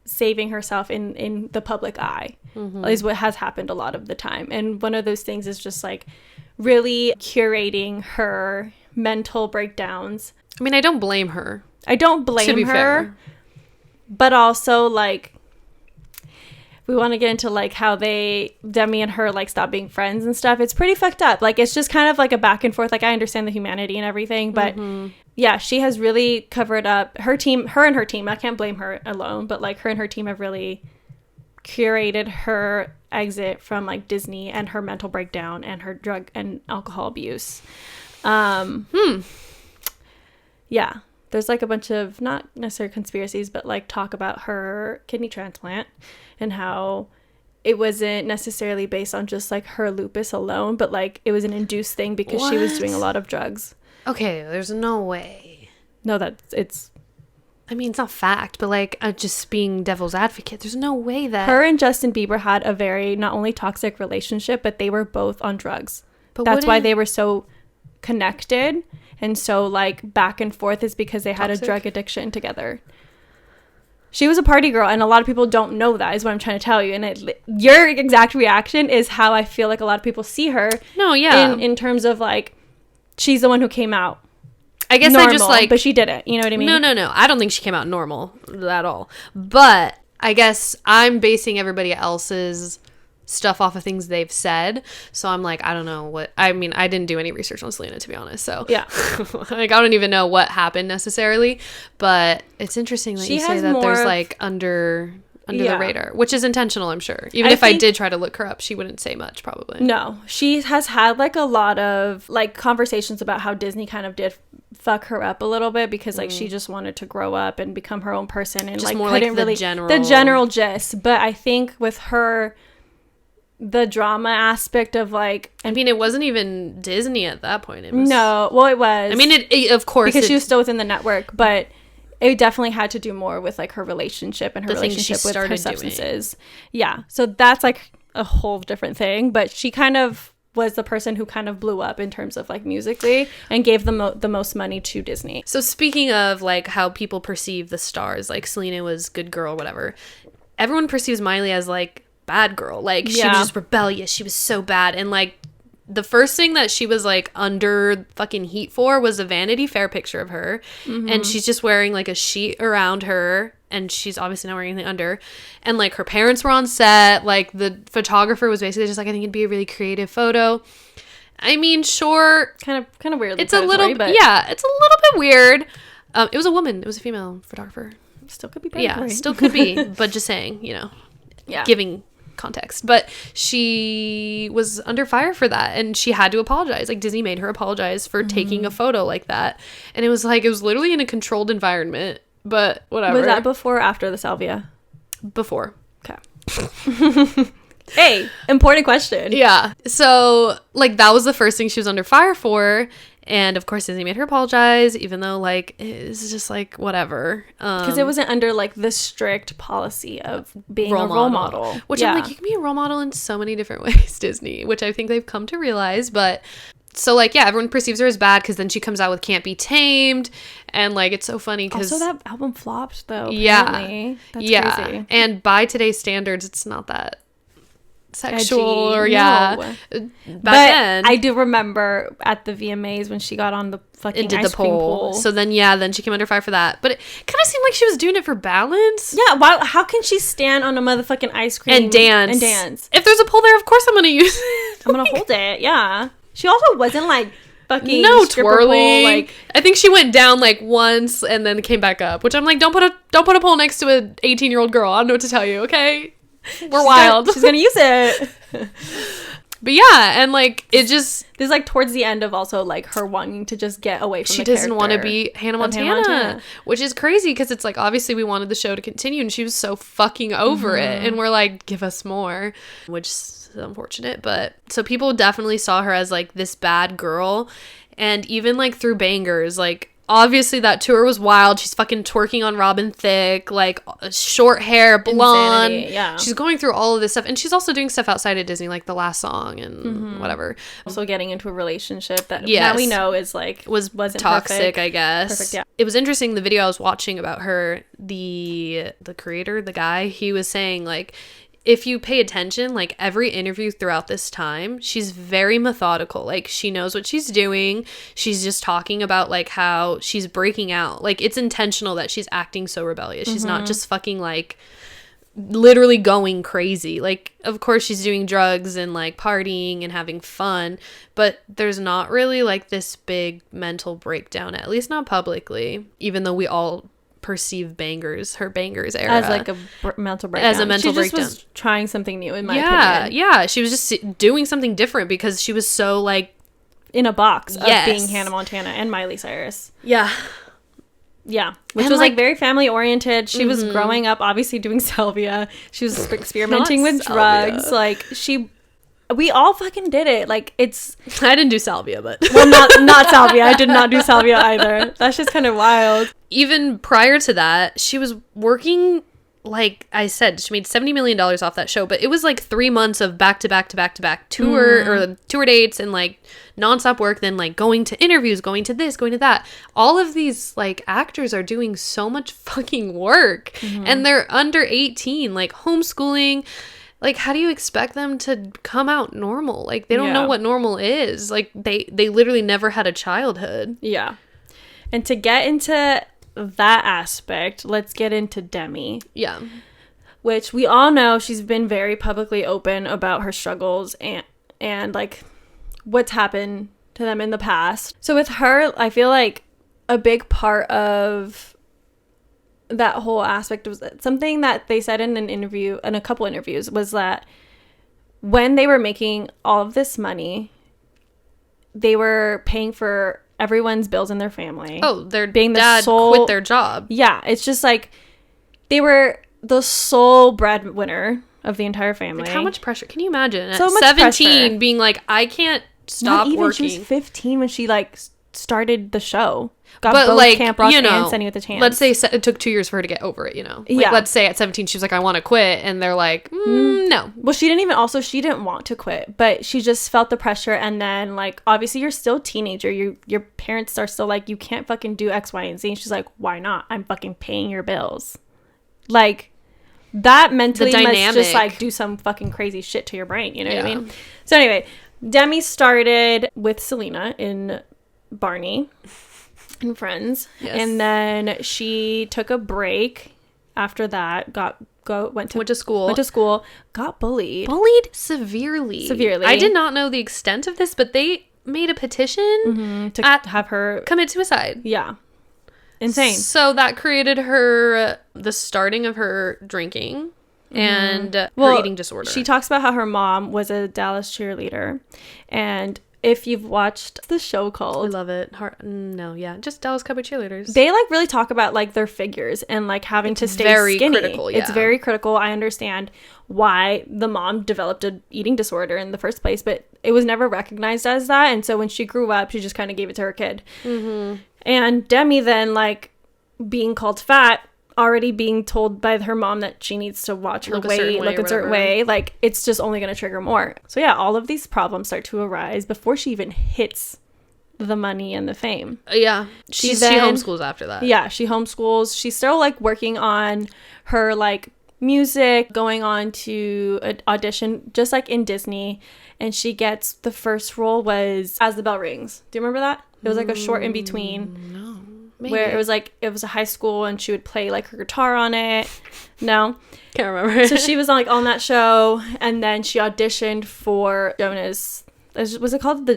saving herself in the public eye is what has happened a lot of the time. And one of those things is just like really curating her mental breakdowns. I mean, I don't blame her. I don't blame her. Fair. But also, like, we want to get into, like, how Demi and her, like, stop being friends and stuff. It's pretty fucked up. Like, it's just kind of, like, a back and forth. Like, I understand the humanity and everything. But, yeah, she has really covered up her and her team. I can't blame her alone. But, like, her and her team have really curated her exit from, like, Disney and her mental breakdown and her drug and alcohol abuse. Yeah. There's like a bunch of not necessarily conspiracies, but like talk about her kidney transplant and how it wasn't necessarily based on just like her lupus alone, but like it was an induced thing because she was doing a lot of drugs. Okay, there's no way. No, it's not fact, but like just being devil's advocate, there's no way that her and Justin Bieber had a very not only toxic relationship, but they were both on drugs. But that's why they were so connected and so like back and forth, is because they had a drug addiction together. She was a party girl, and a lot of people don't know that, is what I'm trying to tell you. And your exact reaction is how I feel like a lot of people see her. No, yeah. In terms of like, she's the one who came out. I guess normal, I just like, but she didn't. You know what I mean? No. I don't think she came out normal at all. But I guess I'm basing everybody else's stuff off of things they've said. So I'm like, I don't know what. I mean, I didn't do any research on Selena, to be honest. So yeah, like I don't even know what happened necessarily. But it's interesting that you say that there's like under the radar, which is intentional, I'm sure. Even if I did try to look her up, she wouldn't say much, probably. No, she has had like a lot of like conversations about how Disney kind of did fuck her up a little bit, because like she just wanted to grow up and become her own person, and just like more couldn't like the general gist. But I think with her, the drama aspect of like, I mean, it wasn't even Disney at that point. It was, no, well, it was. I mean, it of course, because she was still within the network, but it definitely had to do more with like her relationship and her relationship with her substances. Yeah, so that's like a whole different thing. But she kind of was the person who kind of blew up in terms of like musically and gave the most money to Disney. So speaking of like how people perceive the stars, like Selena was good girl, whatever. Everyone perceives Miley as like bad girl. Like she was just rebellious. She was so bad. And like the first thing that she was like under fucking heat for was a Vanity Fair picture of her. Mm-hmm. And she's just wearing like a sheet around her. And she's obviously not wearing anything under. And like her parents were on set. Like the photographer was basically just like, I think it'd be a really creative photo. I mean, sure. Kind of weird. It's a little, but yeah, it's a little bit weird. It was a woman. It was a female photographer. Still could be predatory. Yeah, still could be. But just saying, you know, giving context. But she was under fire for that, and she had to apologize. Like Disney made her apologize for taking a photo like that. And it was like, it was literally in a controlled environment. But whatever. Was that before or after the salvia? Before. Okay. Hey, important question. Yeah. So, like, that was the first thing she was under fire for. And, of course, Disney made her apologize, even though, like, it's just, like, whatever. Because it wasn't under, like, the strict policy of being a role model. Which I'm like, you can be a role model in so many different ways, Disney. Which I think they've come to realize. But... So, like, yeah, everyone perceives her as bad because then she comes out with Can't Be Tamed. And, like, it's so funny because... Also, that album flopped, though. Apparently. That's crazy. And by today's standards, it's not that sexual edgy. Or, no. Back then. I do remember at the VMAs when she got on the fucking ice cream pole. So then she came under fire for that. But it kind of seemed like she was doing it for balance. Yeah, how can she stand on a motherfucking ice cream and dance? If there's a pole there, of course I'm going to use it. I'm going to hold it, yeah. She also wasn't like fucking twirling. Pole, like, I think she went down like once and then came back up, which I'm like, don't put a pole next to an 18-year-old girl. I don't know what to tell you. Okay, we're wild. She's gonna use it. But yeah, and like it just there's like towards the end of also like her wanting to just get away from. She doesn't want to be Hannah Montana, which is crazy because it's like obviously we wanted the show to continue and she was so fucking over it, and we're like, give us more, which is unfortunate. But so people definitely saw her as like this bad girl, and even like through bangers, like obviously that tour was wild. She's fucking twerking on Robin Thicke, like short hair, blonde. Insanity, yeah. She's going through all of this stuff, and she's also doing stuff outside of Disney, like the last song and whatever. Also getting into a relationship that now we know is like wasn't toxic, perfect. I guess. Perfect, yeah. It was interesting. The video I was watching about her, the creator, the guy, he was saying like, if you pay attention, like every interview throughout this time, she's very methodical. Like she knows what she's doing. She's just talking about like how she's breaking out. Like it's intentional that she's acting so rebellious. She's not just fucking like literally going crazy. Like of course she's doing drugs and like partying and having fun, but there's not really like this big mental breakdown, at least not publicly, even though we all perceive her bangers era as like a mental breakdown. She just was trying something new, in my opinion. Yeah, she was just doing something different because she was so like in a box of being Hannah Montana and Miley Cyrus. Yeah, which was like very family oriented. She was growing up obviously doing salvia. She was experimenting with drugs. Like she we all fucking did it. Like, it's... I didn't do salvia, but... Well, not salvia. I did not do salvia either. That's just kind of wild. Even prior to that, she was working... Like I said, she made $70 million off that show, but it was like 3 months of back-to-back tour dates and like nonstop work, then like going to interviews, going to this, going to that. All of these like actors are doing so much fucking work and they're under 18, like homeschooling. Like, how do you expect them to come out normal? Like, they don't know what normal is. Like, they literally never had a childhood. Yeah. And to get into that aspect, let's get into Demi. Yeah. Which we all know she's been very publicly open about her struggles and like what's happened to them in the past. So with her, I feel like a big part of that whole aspect was something that they said in a couple interviews, was that when they were making all of this money, they were paying for everyone's bills in their family. Oh, their dad quit their job. Yeah, it's just like they were the sole breadwinner of the entire family. Like, how much pressure? Can you imagine? So at much 17 pressure. being like, I can't stop working. She was 15 when she like started the show. Got but both like, Camp Rock you know, and Sunny with a Chance. let's say it took 2 years for her to get over it, you know? Like, let's say at 17 she was like, I want to quit, and they're like, no. Well, she didn't want to quit, but she just felt the pressure. And then like, obviously you're still a teenager. Your parents are still like, you can't fucking do X, Y, and Z. And she's like, why not? I'm fucking paying your bills. Like, that mentally must just like do some fucking crazy shit to your brain. You know what I mean? So anyway, Demi started with Selena in Barney and Friends. Yes. And then she took a break after that, went to school, got bullied severely. I did not know the extent of this, but they made a petition to have her commit suicide. Yeah. Insane. So that created the starting of her drinking and her eating disorder. She talks about how her mom was a Dallas cheerleader, and if you've watched the show called... I love it. Just Dallas Cowboy cheerleaders. They, like, really talk about, like, their figures and, like, having to stay very skinny. Critical, yeah. It's very critical. I understand why the mom developed an eating disorder in the first place, but it was never recognized as that, and so when she grew up, she just kind of gave it to her kid. Mm-hmm. And Demi then, like, being called fat, already being told by her mom that she needs to watch her weight, look a certain way, like, it's just only going to trigger more. So yeah, all of these problems start to arise before she even hits the money and the fame. Yeah. She homeschools after that. Yeah, she homeschools. She's still, like, working on her, like, music, going on to an audition, just like in Disney. And she gets, the first role was As the Bell Rings. Do you remember that? It was, like, a short in between. No. Maybe. Where it was a high school and she would play like her guitar on it. No, can't remember. So she was on that show, and then she auditioned for Jonas. Was it called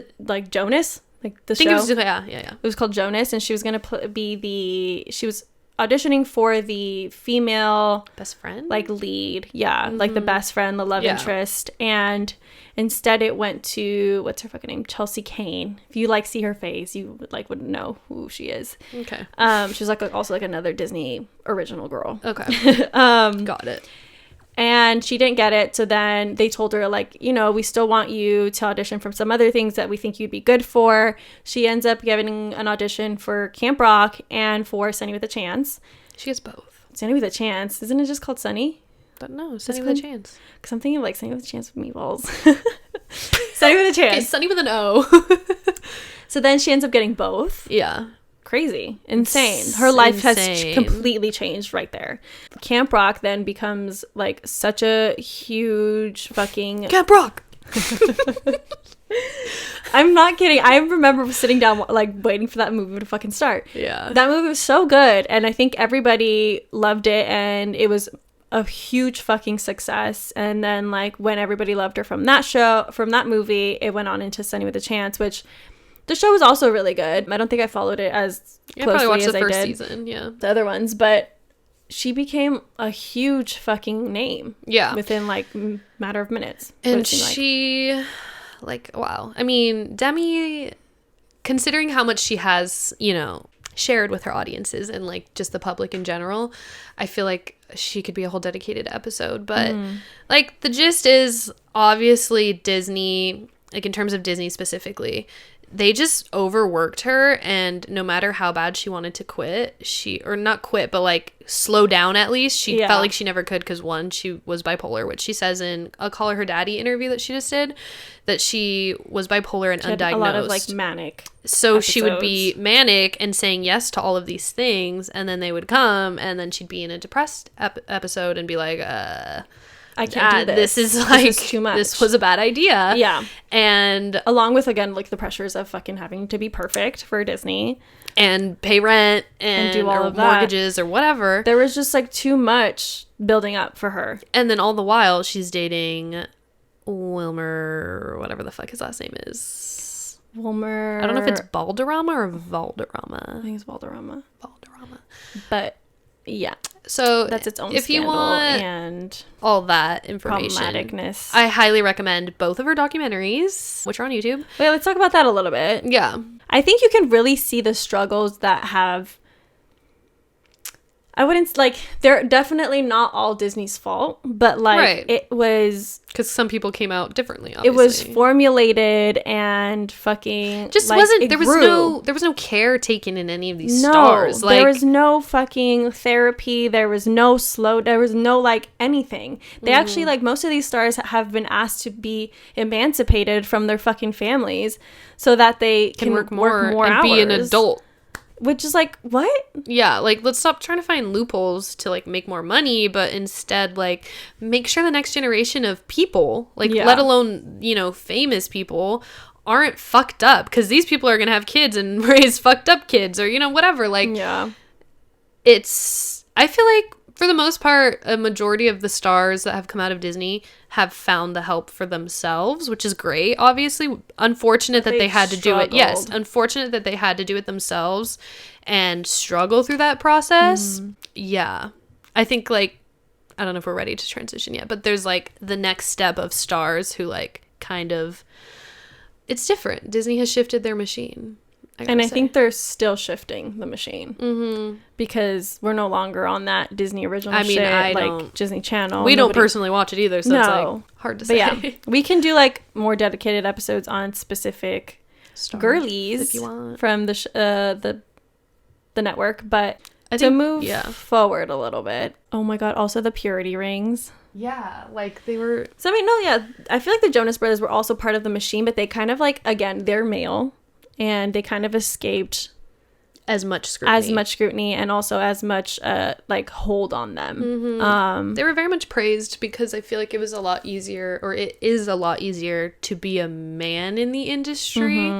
Jonas? Like the show? Yeah. It was called Jonas, and she was gonna she was auditioning for the female best friend, like lead, like the best friend, the love interest, and instead it went to, what's her fucking name, Chelsea Kane. If you see her face, you wouldn't know who she is. Okay. She's also another Disney original girl. Okay. Got it. And she didn't get it, so then they told her, we still want you to audition for some other things that we think you'd be good for. She ends up getting an audition for Camp Rock and for Sunny with a Chance. She gets both. Sunny with a Chance. Isn't it just called Sunny? But no, Sunny with a Chance. Because I'm thinking of Sunny with a Chance with meatballs. Sunny with a Chance. Okay, Sunny with an O. So then she ends up getting both. Yeah. Crazy. Insane. Her life has completely changed right there. Camp Rock then becomes such a huge fucking... Camp Rock! I'm not kidding. I remember sitting down waiting for that movie to fucking start. Yeah. That movie was so good, and I think everybody loved it, and it was a huge fucking success. And then when everybody loved her from that movie, it went on into Sunny with a Chance, which... The show was also really good. I don't think I followed it as closely as I did. I probably watched the first season, yeah. The other ones, but she became a huge fucking name. Yeah. Within matter of minutes. And she, wow. I mean, Demi, considering how much she has, shared with her audiences and like just the public in general. I feel like she could be a whole dedicated episode. But like the gist is obviously Disney, like in terms of Disney specifically, they just overworked her, and no matter how bad she wanted to quit, or not quit, but like slow down at least, she felt like she never could, because one, she was bipolar, which she says in a Call Her Daddy interview that she just did, that she was bipolar and undiagnosed. A lot of like manic. So episodes. She would be manic and saying yes to all of these things, and then they would come, and then she'd be in a depressed episode and be like, I can't do this. This is like, this is too much. This was a bad idea. Yeah. And along with, again, like the pressures of fucking having to be perfect for Disney. And pay rent and do all of that. Mortgages or whatever. There was just like too much building up for her. And then all the while she's dating Wilmer, whatever the fuck his last name is. Wilmer. I don't know if it's Balderrama or Valderrama. I think it's Valderrama. Valderrama. But yeah. So that's its own if scandal, you want and all that information, problematicness, I highly recommend both of her documentaries, which are on YouTube. Wait, let's talk about that a little bit. Yeah. I think you can really see the struggles that have, I wouldn't, like, they're definitely not all Disney's fault, but like it was, because some people came out differently, obviously. It was formulated and fucking just like, wasn't, there was no care taken in any of these stars. Like, there was no fucking therapy, there was no like anything. They actually, like, most of these stars have been asked to be emancipated from their fucking families so that they can work more and hours. Be an adult. Which is like, what? Yeah, like, let's stop trying to find loopholes to, like, make more money, but instead, like, make sure the next generation of people, like, let alone, you know, famous people, aren't fucked up. Because these people are going to have kids and raise fucked up kids or, you know, whatever. Like, I feel like, for the most part, a majority of the stars that have come out of Disney have found the help for themselves, which is great. Obviously, unfortunate that they had to do it. Yes, unfortunate that they had to do it themselves and struggle through that process. Yeah. I think, like, I don't know if we're ready to transition yet, but there's, like, the next step of stars who, like, kind of, it's different. Disney has shifted their machine. I think they're still shifting the machine because we're no longer on that Disney original shit, like Disney Channel. We don't personally watch it either, so it's like hard to say. Yeah, we can do like more dedicated episodes on specific stars, girlies if you want, from the network. But to move forward a little bit, oh my god! Also, the purity rings. Yeah, like they were. So I mean, no, yeah, I feel like the Jonas Brothers were also part of the machine, but they kind of like, again, they're male. And they kind of escaped as much scrutiny and also as much like hold on them. They were very much praised because I feel like it was a lot easier, or it is a lot easier to be a man in the industry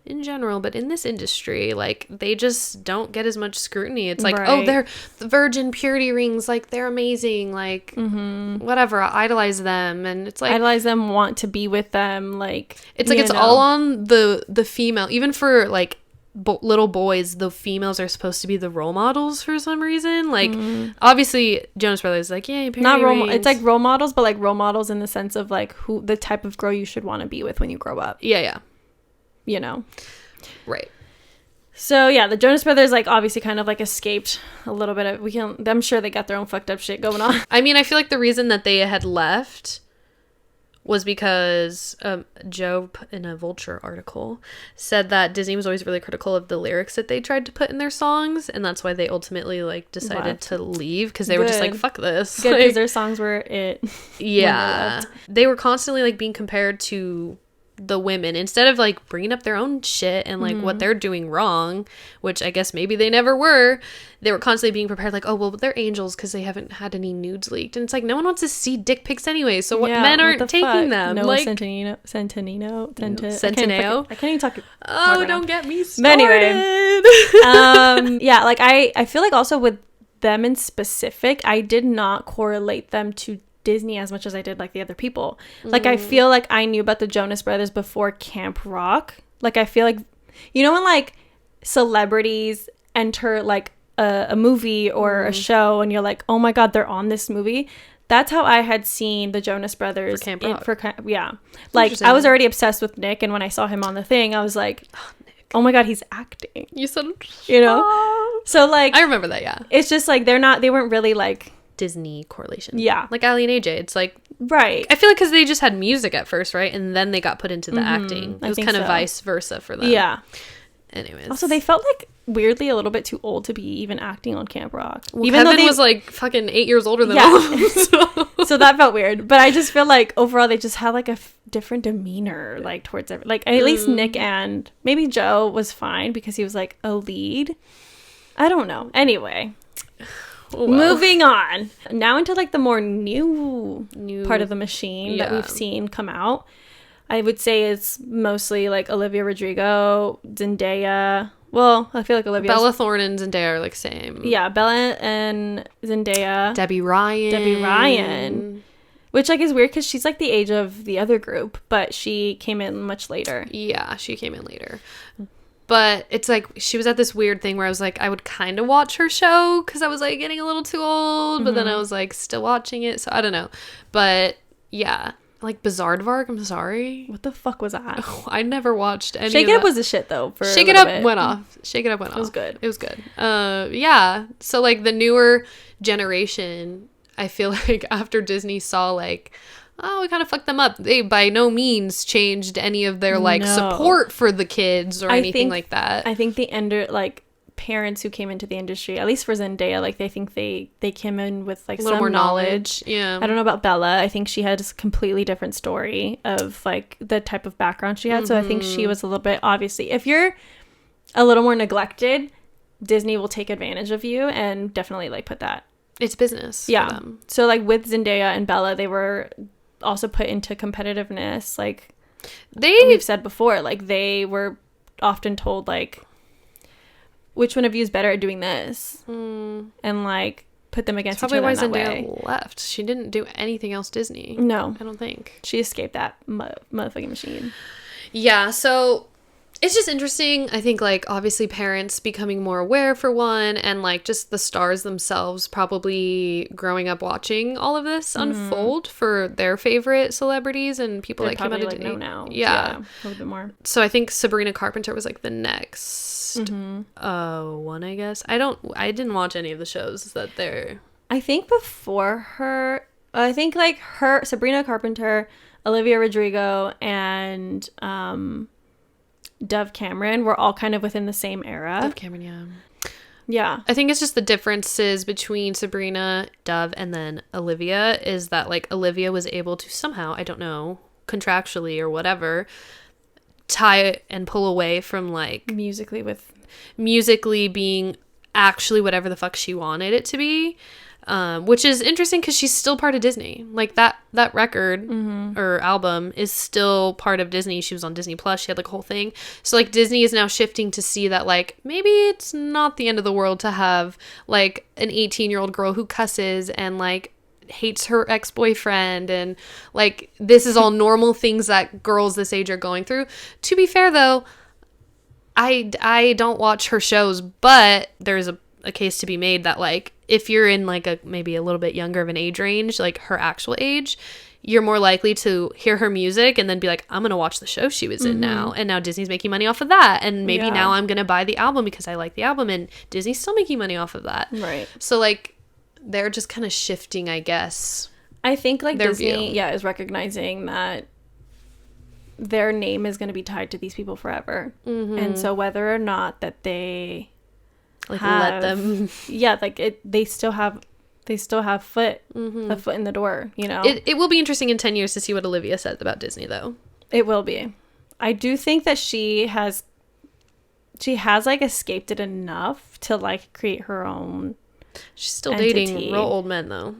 in general, but in this industry, like, they just don't get as much scrutiny. It's like, oh, they're the virgin purity rings, like, they're amazing, like, whatever, I idolize them, and it's like, idolize them, want to be with them, like, it's like, it's all on the female. Even for, like, little boys, the females are supposed to be the role models for some reason. Like, obviously Jonas Brothers, like, yeah, not role, it's like role models, but like role models in the sense of like who the type of girl you should want to be with when you grow up. Yeah, you know, right. So yeah, the Jonas Brothers, like, obviously kind of like escaped a little bit of, I'm sure they got their own fucked up shit going on. I mean, I feel like the reason that they had left was because Joe, in a Vulture article, said that Disney was always really critical of the lyrics that they tried to put in their songs, and that's why they ultimately, like, decided to leave, because they were just like, fuck this. Good, because their songs were it. Yeah. They were constantly, like, being compared to the women, instead of, like, bringing up their own shit and, like, what they're doing wrong, which I guess maybe they never were. They were constantly being prepared, like, oh, well, they're angels because they haven't had any nudes leaked. And it's like, no one wants to see dick pics anyway, so what men aren't taking them? No, like, Centineo. I can't even talk. Oh, don't get me started. But anyway, yeah, like, I feel like also with them in specific, I did not correlate them to Disney as much as I did like the other people. Like, I feel like I knew about the Jonas Brothers before Camp Rock. Like, I feel like, you know, when like celebrities enter like a movie or a show and you're like, oh my god, they're on this movie. That's how I had seen the Jonas Brothers for Camp Rock. Yeah, like, I was already obsessed with Nick, and when I saw him on the thing, I was like, oh my god, he's acting. You said, you know? So like, I remember that, yeah. It's just like they weren't really like Disney correlation. Yeah. Like Ali and AJ. It's like, right. I feel like because they just had music at first, right? And then they got put into the acting. It was kind of vice versa for them. Yeah. Anyways. Also, they felt like weirdly a little bit too old to be even acting on Camp Rock. Well, even Kevin was like fucking 8 years older than all of them. So that felt weird. But I just feel like overall they just had like a different demeanor like towards every, like at least Nick and maybe Joe was fine because he was like a lead. I don't know. Anyway. Well. Moving on. Now into like the more new part of the machine that we've seen come out. I would say it's mostly like Olivia Rodrigo, Zendaya. Well, I feel like Bella Thorne and Zendaya are like same. Yeah, Bella and Zendaya. Debbie Ryan. Which like is weird because she's like the age of the other group, but she came in much later. Yeah, she came in later. But it's like she was at this weird thing where I was like, I would kind of watch her show because I was like getting a little too old, but then I was like still watching it. So I don't know. But yeah. Like Bizarre-Dvark, I'm sorry. What the fuck was that? Oh, I never watched any Shake It Up was the shit though. For Shake It Up went off. Shake It Up went off. It was good. It was good. Yeah. So like the newer generation, I feel like after Disney saw like, oh, we kind of fucked them up. They by no means changed any of their like support for the kids or anything like that. I think the like parents who came into the industry, at least for Zendaya, like they think they came in with like a little some more knowledge. Yeah. I don't know about Bella. I think she had a completely different story of like the type of background she had. So I think she was a little bit, obviously, if you're a little more neglected, Disney will take advantage of you and definitely like put that. It's business. Yeah. For them. So like with Zendaya and Bella, they were also put into competitiveness. Like we've said before, like they were often told like, which one of you is better at doing this? And like put them against each other in that way. Probably why Zendaya left. She didn't do anything else Disney. No. I don't think. She escaped that motherfucking machine. Yeah, so it's just interesting. I think like obviously parents becoming more aware for one, and like just the stars themselves probably growing up watching all of this unfold for their favorite celebrities and people that came out of like know now. Yeah. A little bit more. So I think Sabrina Carpenter was like the next one, I guess. I didn't watch any of the shows that they're... I think before her, I think like her, Sabrina Carpenter, Olivia Rodrigo, and Dove Cameron were all kind of within the same era. Dove Cameron, yeah. Yeah. I think it's just the differences between Sabrina, Dove, and then Olivia is that like Olivia was able to somehow, I don't know, contractually or whatever, tie and pull away from like musically being actually whatever the fuck she wanted it to be, which is interesting because she's still part of Disney. Like that record or album is still part of Disney. She was on Disney Plus. She had like a whole thing. So like Disney is now shifting to see that like maybe it's not the end of the world to have like an 18-year-old girl who cusses and like hates her ex-boyfriend, and like this is all normal things that girls this age are going through. To be fair though, I don't watch her shows, but there's a case to be made that like if you're in like a maybe a little bit younger of an age range, like her actual age, you're more likely to hear her music and then be like, I'm gonna watch the show she was in now, and now Disney's making money off of that, and maybe now I'm gonna buy the album because I like the album, and Disney's still making money off of that, right? So like they're just kind of shifting, I guess. I think like Disney is recognizing that their name is going to be tied to these people forever, and so whether or not that they like let them like they still have a foot in the door, you know. It will be interesting in 10 years to see what Olivia says about Disney though. It will be. I do think that she has like escaped it enough to like create her own. She's still dating real old men though.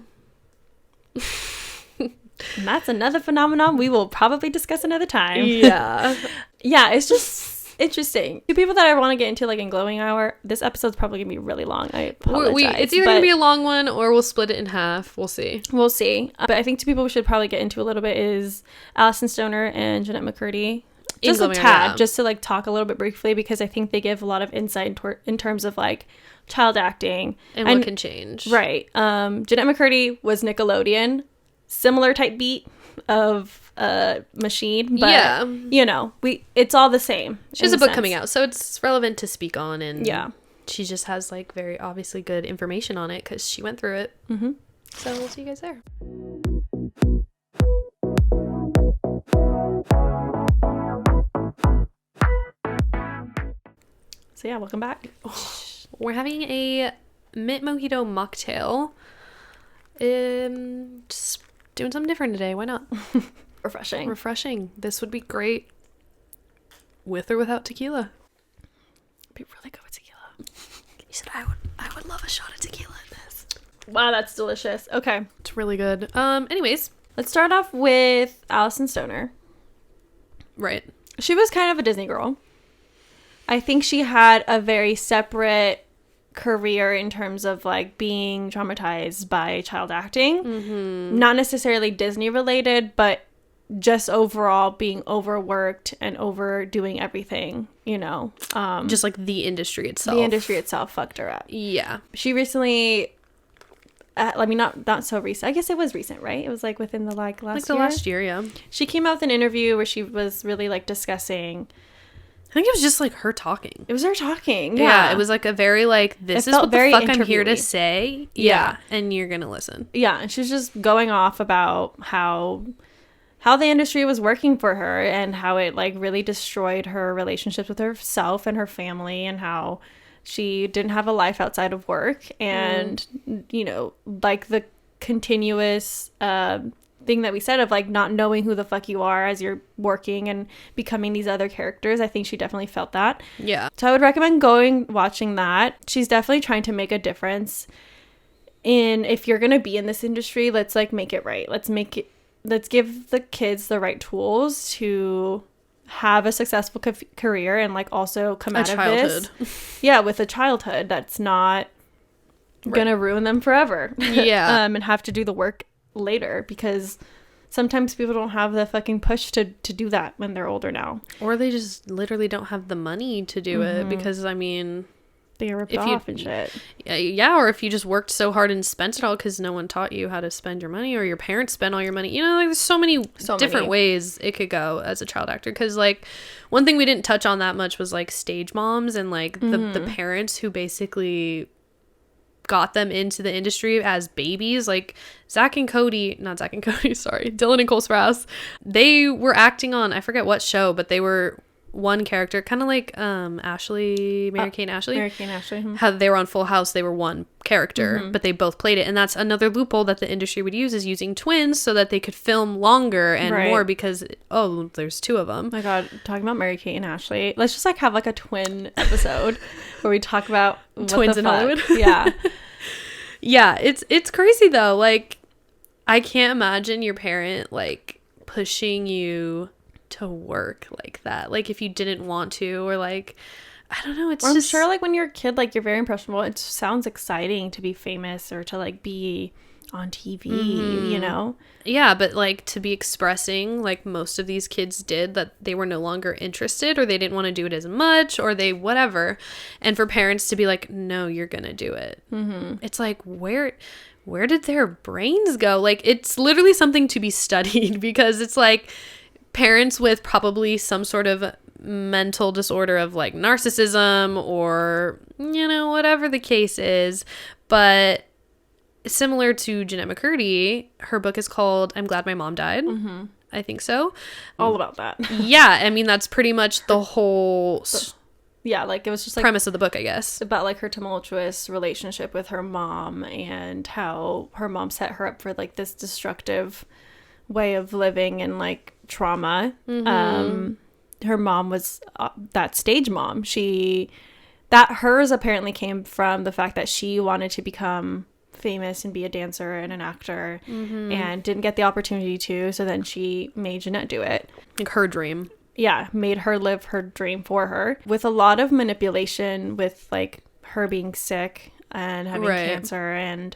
And that's another phenomenon we will probably discuss another time. Yeah. Yeah, it's just interesting. Two people that I want to get into like in Glowing Hour, this episode's probably gonna be really long. I apologize. It's either gonna be a long one or we'll split it in half. We'll see. But I think two people we should probably get into a little bit is Alison Stoner and Jeanette McCurdy. Just a tad, just to like talk a little bit briefly, because I think they give a lot of insight in terms of like child acting and what can change. Right. Jeanette McCurdy was Nickelodeon. similar type beat of a machine, but Yeah. you know, it's all the same. She has a book coming out, so it's relevant to speak on, and yeah, she just has like very obviously good information on it because she went through it. Mm-hmm. So we'll see you guys there. So yeah, welcome back. We're having a mint mojito mocktail. Just doing something different today. Why not? Refreshing. This would be great with or without tequila. It'd be really good with tequila. You said I would love a shot of tequila in this. Wow, that's delicious. Okay. It's really good. Anyways, let's start off with Alison Stoner. Right. She was kind of a Disney girl. I think she had a very separate career in terms of like being traumatized by child acting. Mm-hmm. Not necessarily Disney related, but just overall being overworked and overdoing everything, you know. Just like the industry itself. The industry itself fucked her up. Yeah. She recently, I mean, not so recent. I guess it was recent, right? It was like within the last year. Like the last year, yeah. She came out with an interview where she was really like discussing. I think it was just like her talking. It was her talking. Yeah. It was like a very like, this is what the fuck I'm here to say. Yeah. And you're going to listen. Yeah. And she was just going off about how the industry was working for her and how it like really destroyed her relationships with herself and her family, and how she didn't have a life outside of work, and you know, like the continuous thing that we said of like not knowing who the fuck you are as you're working and becoming these other characters. I think she definitely felt that. Yeah. So I would recommend watching that. She's definitely trying to make a difference in, if you're gonna be in this industry, let's like make it right. Let's give the kids the right tools to have a successful career and like also come out of this. Yeah, with a childhood that's not gonna ruin them forever. Yeah. And have to do the work later, because sometimes people don't have the fucking push to do that when they're older now. Or they just literally don't have the money to do it, because I mean, they are ripped off and shit. Yeah, or if you just worked so hard and spent it all because no one taught you how to spend your money, or your parents spent all your money. You know, like there's so many different ways it could go as a child actor. Because like one thing we didn't touch on that much was like stage moms and like the parents who basically got them into the industry as babies. Like Dylan and Cole Sprouse, they were acting on, I forget what show, but they were one character, kind of like Mary Kate and Ashley. How they were on Full House, they were one character, but they both played it. And that's another loophole that the industry would use, is using twins so that they could film longer and more, because there's two of them. Oh my god, talking about Mary Kate and Ashley, let's just like have like a twin episode where we talk about twins in Hollywood. Yeah. Yeah, it's crazy though. Like, I can't imagine your parent like pushing you to work like that, like if you didn't want to, or like, I don't know, I'm sure like when you're a kid, like you're very impressionable, it sounds exciting to be famous or to like be on TV, you know? Yeah, but like to be expressing, like most of these kids did, that they were no longer interested, or they didn't want to do it as much, or they whatever, and for parents to be like, no, you're gonna do it. It's like, where did their brains go? Like, it's literally something to be studied, because it's like parents with probably some sort of mental disorder of like narcissism, or, you know, whatever the case is. But similar to Jeanette McCurdy, her book is called I'm Glad My Mom Died. I think so. All about that. Yeah, I mean, that's pretty much the whole like it was just like premise of the book, I guess, about like her tumultuous relationship with her mom, and how her mom set her up for like this destructive way of living and like trauma. Her mom was that stage mom. Hers apparently came from the fact that she wanted to become famous and be a dancer and an actor, and didn't get the opportunity to, so then she made Jeanette do it, like her dream. Yeah, made her live her dream for her, with a lot of manipulation, with like her being sick and having cancer, and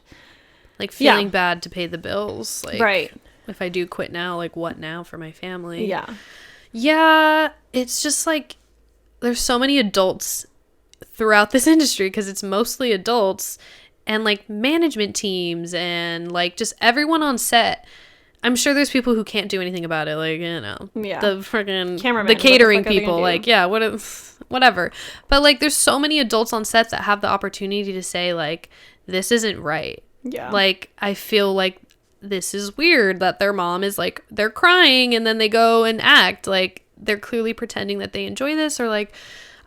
like feeling bad to pay the bills, like if I do quit now, like what now for my family? Yeah, it's just like there's so many adults throughout this industry, because it's mostly adults, and like management teams, and like just everyone on set I'm sure there's people who can't do anything about it, like, you know, the freaking cameraman, the catering people, like, yeah, whatever. But like, there's so many adults on sets that have the opportunity to say, like, this isn't right. Yeah. Like, I feel like this is weird that their mom is like, they're crying and then they go and act like they're clearly pretending that they enjoy this, or like,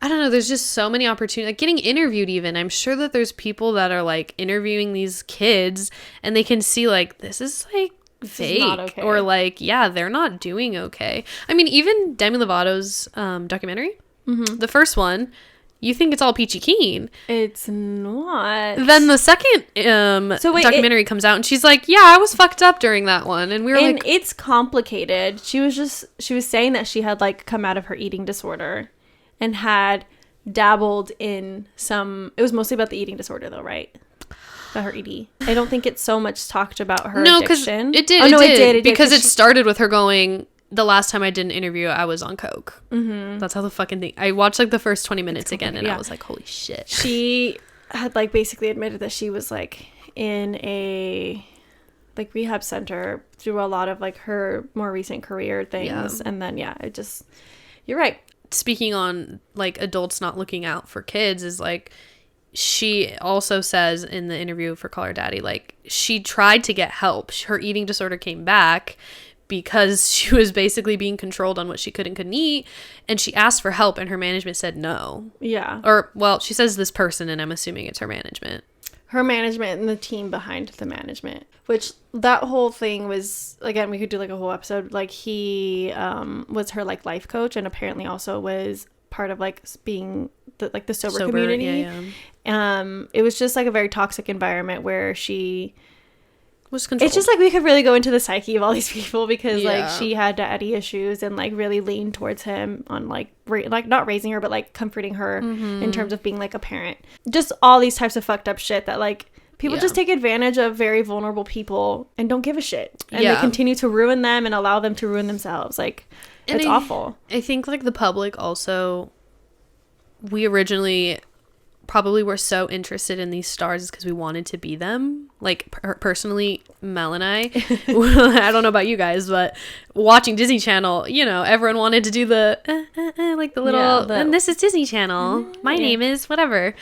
I don't know, there's just so many opportunities, like getting interviewed even. I'm sure that there's people that are like interviewing these kids and they can see like, this is like fake, okay. Or like, yeah, they're not doing okay. I mean, even Demi Lovato's documentary, the first one, you think it's all peachy keen. It's not. Then the second documentary comes out and she's like, yeah, I was fucked up during that one. And we were like, it's complicated. She was saying that she had like come out of her eating disorder and had dabbled in some, it was mostly about the eating disorder though, right? About her ED. I don't think it's so much talked about her addiction. No, because it did. Because it started with her going, the last time I did an interview, I was on coke. Mm-hmm. That's how the fucking thing. I watched like the first 20 minutes again, and I was like, holy shit. She had like basically admitted that she was like in a like rehab center through a lot of like her more recent career things, and then it just, you're right. Speaking on like adults not looking out for kids, is like, she also says in the interview for Call Her Daddy, like, she tried to get help. Her eating disorder came back because she was basically being controlled on what she could and couldn't eat, and she asked for help and her management said no. Yeah. Or, well, she says this person, and I'm assuming it's her management. Her management and the team behind the management, which that whole thing was, again, we could do like a whole episode. Like, he was her like life coach, and apparently also was part of like being the sober community. It was just like a very toxic environment where she was controlled. It's just like we could really go into the psyche of all these people, because like she had daddy issues and like really leaned towards him on like not raising her, but like comforting her in terms of being like a parent. Just all these types of fucked up shit that like people just take advantage of very vulnerable people and don't give a shit, and they continue to ruin them and allow them to ruin themselves. Like, it's awful. I think like the public also, we originally probably were so interested in these stars because we wanted to be them. Like, personally, Mel and I I don't know about you guys, but watching Disney Channel, you know, everyone wanted to do the like the little and this is Disney Channel, my name is whatever.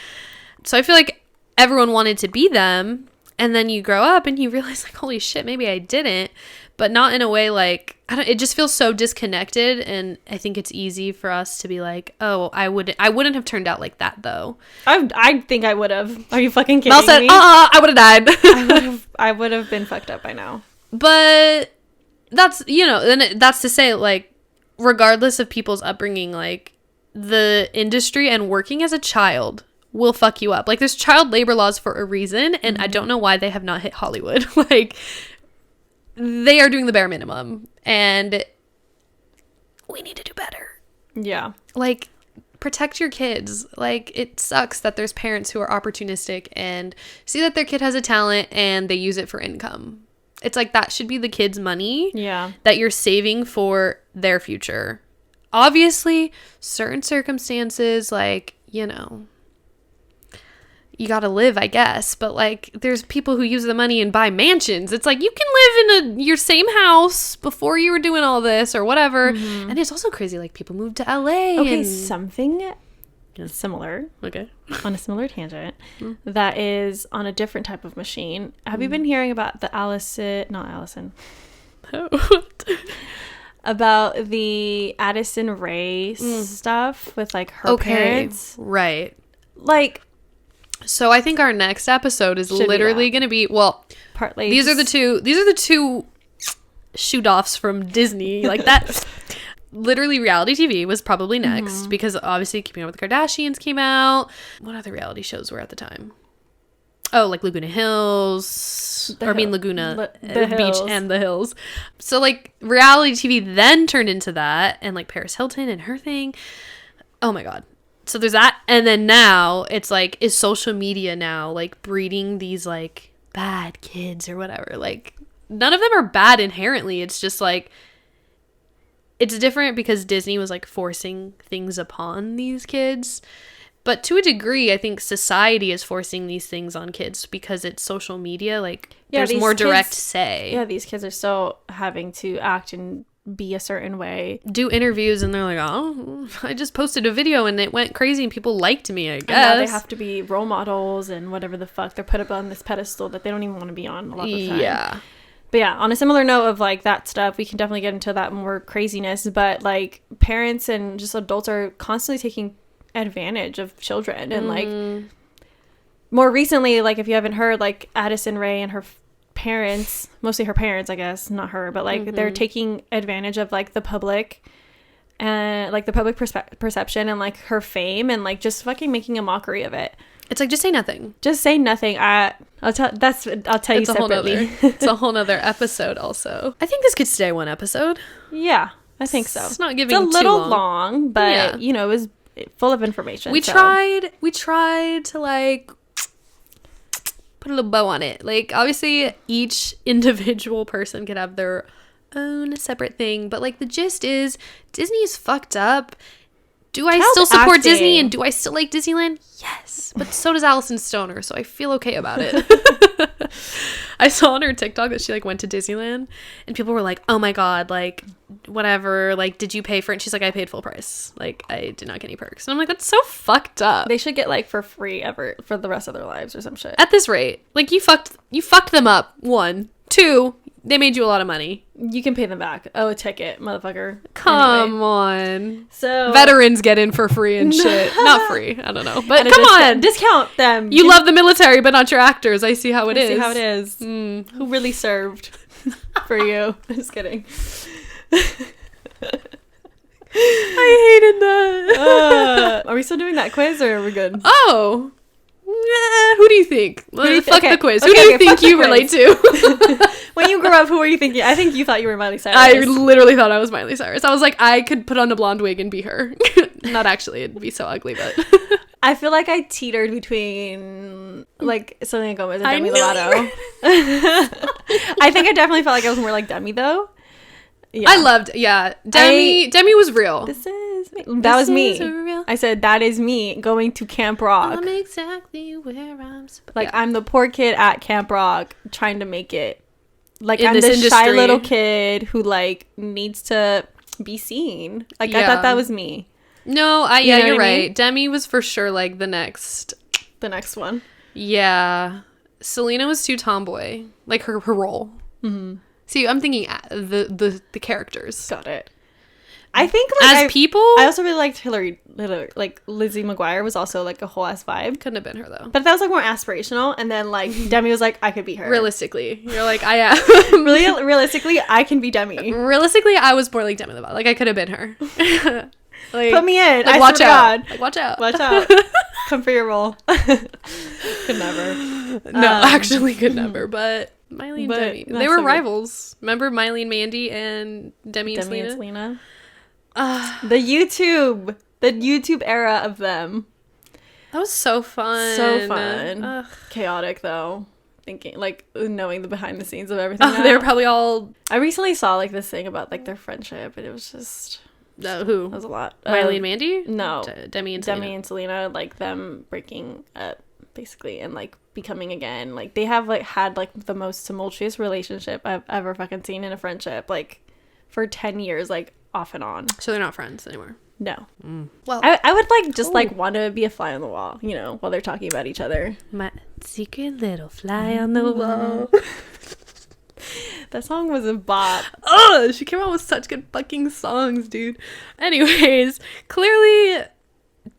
So I feel like everyone wanted to be them, and then you grow up and you realize like, holy shit, maybe I didn't, but not in a way like, it just feels so disconnected. And I think it's easy for us to be like, oh, I wouldn't have turned out like that though. I think I would have. Are you fucking kidding Mel said, me? I would have died. I would have been fucked up by now. But that's, you know, then that's to say, like, regardless of people's upbringing, like, the industry and working as a child will fuck you up. Like, there's child labor laws for a reason, and I don't know why they have not hit Hollywood. Like, they are doing the bare minimum, and we need to do better. Yeah. Like, protect your kids. Like, it sucks that there's parents who are opportunistic and see that their kid has a talent and they use it for income. It's like, that should be the kid's money. Yeah. That you're saving for their future. Obviously, certain circumstances, like, you know, you gotta live, I guess, but like, there's people who use the money and buy mansions. It's like, you can live in your same house before you were doing all this or whatever. And it's also crazy, like, people move to LA. Okay, something similar, on a similar tangent, that is on a different type of machine. Have you been hearing about the about the Addison Rae stuff with like her parents? Right. Like, so I think our next episode is literally going to be, well, partly these are the two shoot-offs from Disney, like that. Literally, reality TV was probably next, because obviously Keeping Up with the Kardashians came out. What other reality shows were at the time? Oh, like Laguna Hills, Laguna Beach and the Hills. So like, reality TV then turned into that, and like Paris Hilton and her thing. Oh my God. So there's that, and then now it's like, is social media now like breeding these like bad kids or whatever? Like, none of them are bad inherently. It's just like, it's different because Disney was like forcing things upon these kids, But to a degree, I think society is forcing these things on kids because it's social media. Like, there's more direct say. Yeah, these kids are still having to act and be a certain way. Do interviews, and they're like, oh, I just posted a video and it went crazy and people liked me, I guess. And now they have to be role models and whatever the fuck. They're put up on this pedestal that they don't even want to be on a lot of the time. Yeah. But yeah, on a similar note of like that stuff, we can definitely get into that more craziness. But like parents and just adults are constantly taking advantage of children. And like more recently, like if you haven't heard, like Addison Rae and her parents, mostly her parents, I guess, not her, but like they're taking advantage of like the public and like the public perception and like her fame and like just fucking making a mockery of it. It's like, just say nothing. Just say nothing. I'll tell you separately. It's a whole nother episode also. I think this could stay one episode. Yeah, I think so. It's not giving too long. It's a little long. long, but you know, it was full of information. We tried to like put a little bow on it. Like, obviously each individual person could have their own separate thing, but like the gist is Disney is fucked up. Do I still support Disney and do I still like Disneyland? Yes. But so does Allison Stoner, so I feel okay about it. I saw on her TikTok that she like went to Disneyland and people were like, oh my god, like whatever, like did you pay for it? And she's like, I paid full price. Like I did not get any perks. And I'm like, that's so fucked up. They should get like for free ever for the rest of their lives or some shit. At this rate. Like you fucked them up. 1. 2, they made you a lot of money. You can pay them back. Oh, a ticket, motherfucker. Come on. So veterans get in for free and shit. Not free. I don't know. But come on. Discount them. You love the military, but not your actors. I see how it is. See how it is. Who really served for you? I'm just kidding. I hated that. Are we still doing that quiz or are we good? Oh. Who do you think? Fuck the quiz. Okay, who do you think you relate to? When you grew up, who were you thinking? I think you thought you were Miley Cyrus. I literally thought I was Miley Cyrus. I was like, I could put on a blonde wig and be her. Not actually. It'd be so ugly, but... I feel like I teetered between, like, Selena Gomez and Demi Lovato. I think I definitely felt like I was more like Demi, though. Yeah. I loved, Demi was real. This is me. That was me. I said, that is me going to Camp Rock. I'm exactly where I'm supposed. Like, I'm the poor kid at Camp Rock trying to make it. Like, I'm this the industry. shy little kid who, like, needs to be seen. Like, I thought that was me. No, you're right. Mean? Demi was for sure, like, the next one. Yeah. Selena was too tomboy. Like, her role. Mm-hmm. See, I'm thinking the characters. Got it. I think like people, I also really liked Hillary. Like Lizzie McGuire was also like a whole ass vibe. Couldn't have been her though. But that was like more aspirational. And then like Demi was like, I could be her. Realistically, you're like, I am. Realistically, I can be Demi. Realistically, I was more like Demi Lovato. Like I could have been her. Like, put me in. Like, watch out. Like, watch out. Watch out. Come for your role. Could never. No, actually could never. But Miley and Demi, they were rivals. Remember Miley and Mandy and Demi and Selena? The YouTube era of them. That was so fun. So fun. Chaotic though. Thinking like knowing the behind the scenes of everything. They were probably all. I recently saw like this thing about like their friendship, and it was just. Who? That was a lot. Miley and Mandy? No. Demi and Selena. Demi and Selena, like them breaking up basically and like becoming again. Like they have like had like the most tumultuous relationship I've ever fucking seen in a friendship. Like for 10 years, like off and on. So they're not friends anymore. No. Well, I would like just like want to be a fly on the wall, you know, while they're talking about each other. My secret little fly on the wall. That song was a bop. Oh, she came out with such good fucking songs, dude. Anyways, clearly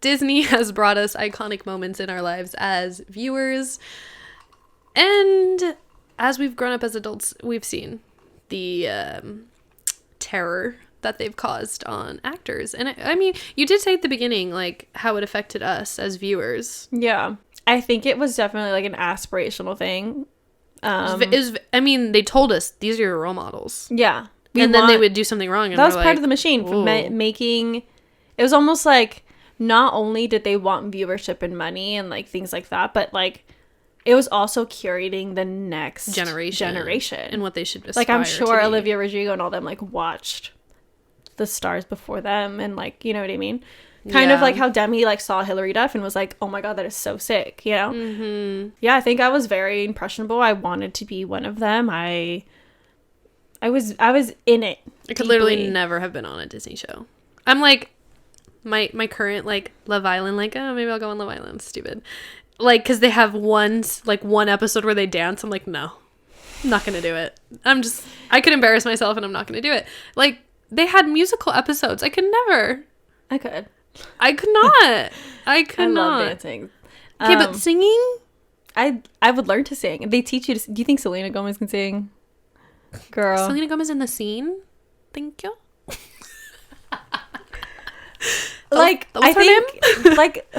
Disney has brought us iconic moments in our lives as viewers. And as we've grown up as adults, we've seen the terror that they've caused on actors. And I mean, you did say at the beginning, like, how it affected us as viewers. Yeah. I think it was definitely like an aspirational thing. I mean, they told us these are your role models. Yeah. And then they would do something wrong. And that was part of the machine for making. It was almost like not only did they want viewership and money and like things like that, but like it was also curating the next generation and what they should aspire like I'm sure to be. Olivia Rodrigo and all them like watched the stars before them, and like, you know what I mean? Kind of like how Demi like saw Hillary Duff and was like, oh my god, that is so sick, you know? Mm-hmm. Yeah, I think I was very impressionable. I wanted to be one of them. I was in it. I could literally never have been on a Disney show. I'm like, my current like Love Island, like, oh, maybe I'll go on Love Island. Stupid. Like, because they have one episode where they dance. I'm like, no, I'm not gonna do it. I could embarrass myself and I'm not gonna do it. Like, they had musical episodes. I could never. I could not. I love dancing. Okay, but singing? I would learn to sing. They teach you to. Do you think Selena Gomez can sing? Girl. Selena Gomez in the scene? Thank you. Like, I think, like,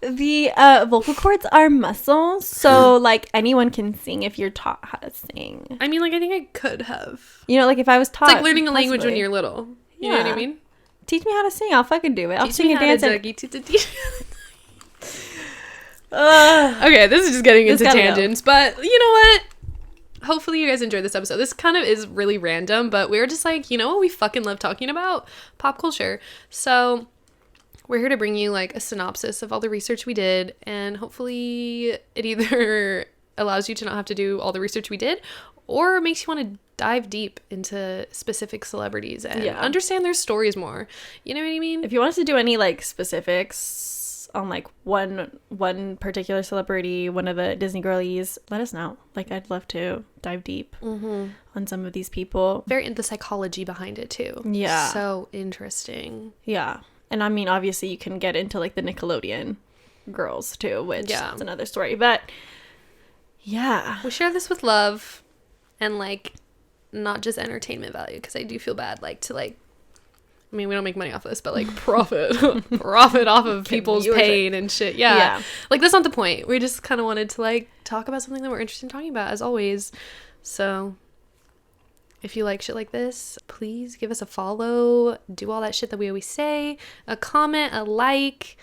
the vocal cords are muscles, so, like, anyone can sing if you're taught how to sing. I mean, like, I think I could have. You know, like, if I was taught. It's like learning a language when you're little. You know what I mean? Teach me how to sing. I'll fucking do it. I'll sing and dance. Okay, this is just getting into tangents, but you know what? Hopefully you guys enjoyed this episode. This kind of is really random, but we were just like, you know what we fucking love talking about? Pop culture. So we're here to bring you like a synopsis of all the research we did, and hopefully it either allows you to not have to do all the research we did, or makes you want to dive deep into specific celebrities and understand their stories more. You know what I mean? If you want us to do any like specifics on like one particular celebrity, one of the Disney girlies, let us know. Like, I'd love to dive deep on some of these people. Very into the psychology behind it too. Yeah. So interesting. Yeah. And I mean, obviously you can get into like the Nickelodeon girls too, which is another story. But yeah. We share this with love and like not just entertainment value, because I do feel bad like to like, I mean, we don't make money off this, but like profit off of people's pain and shit. Yeah. Like, that's not the point. We just kind of wanted to like talk about something that we're interested in talking about, as always. So if you like shit like this, please give us a follow, do all that shit that we always say, a comment, a like,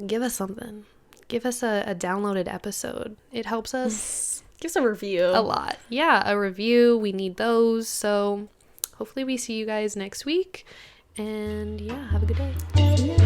give us something. Give us a downloaded episode. It helps us. Give us a review. A lot. Yeah, a review. We need those. So hopefully we see you guys next week. And yeah, have a good day. See ya.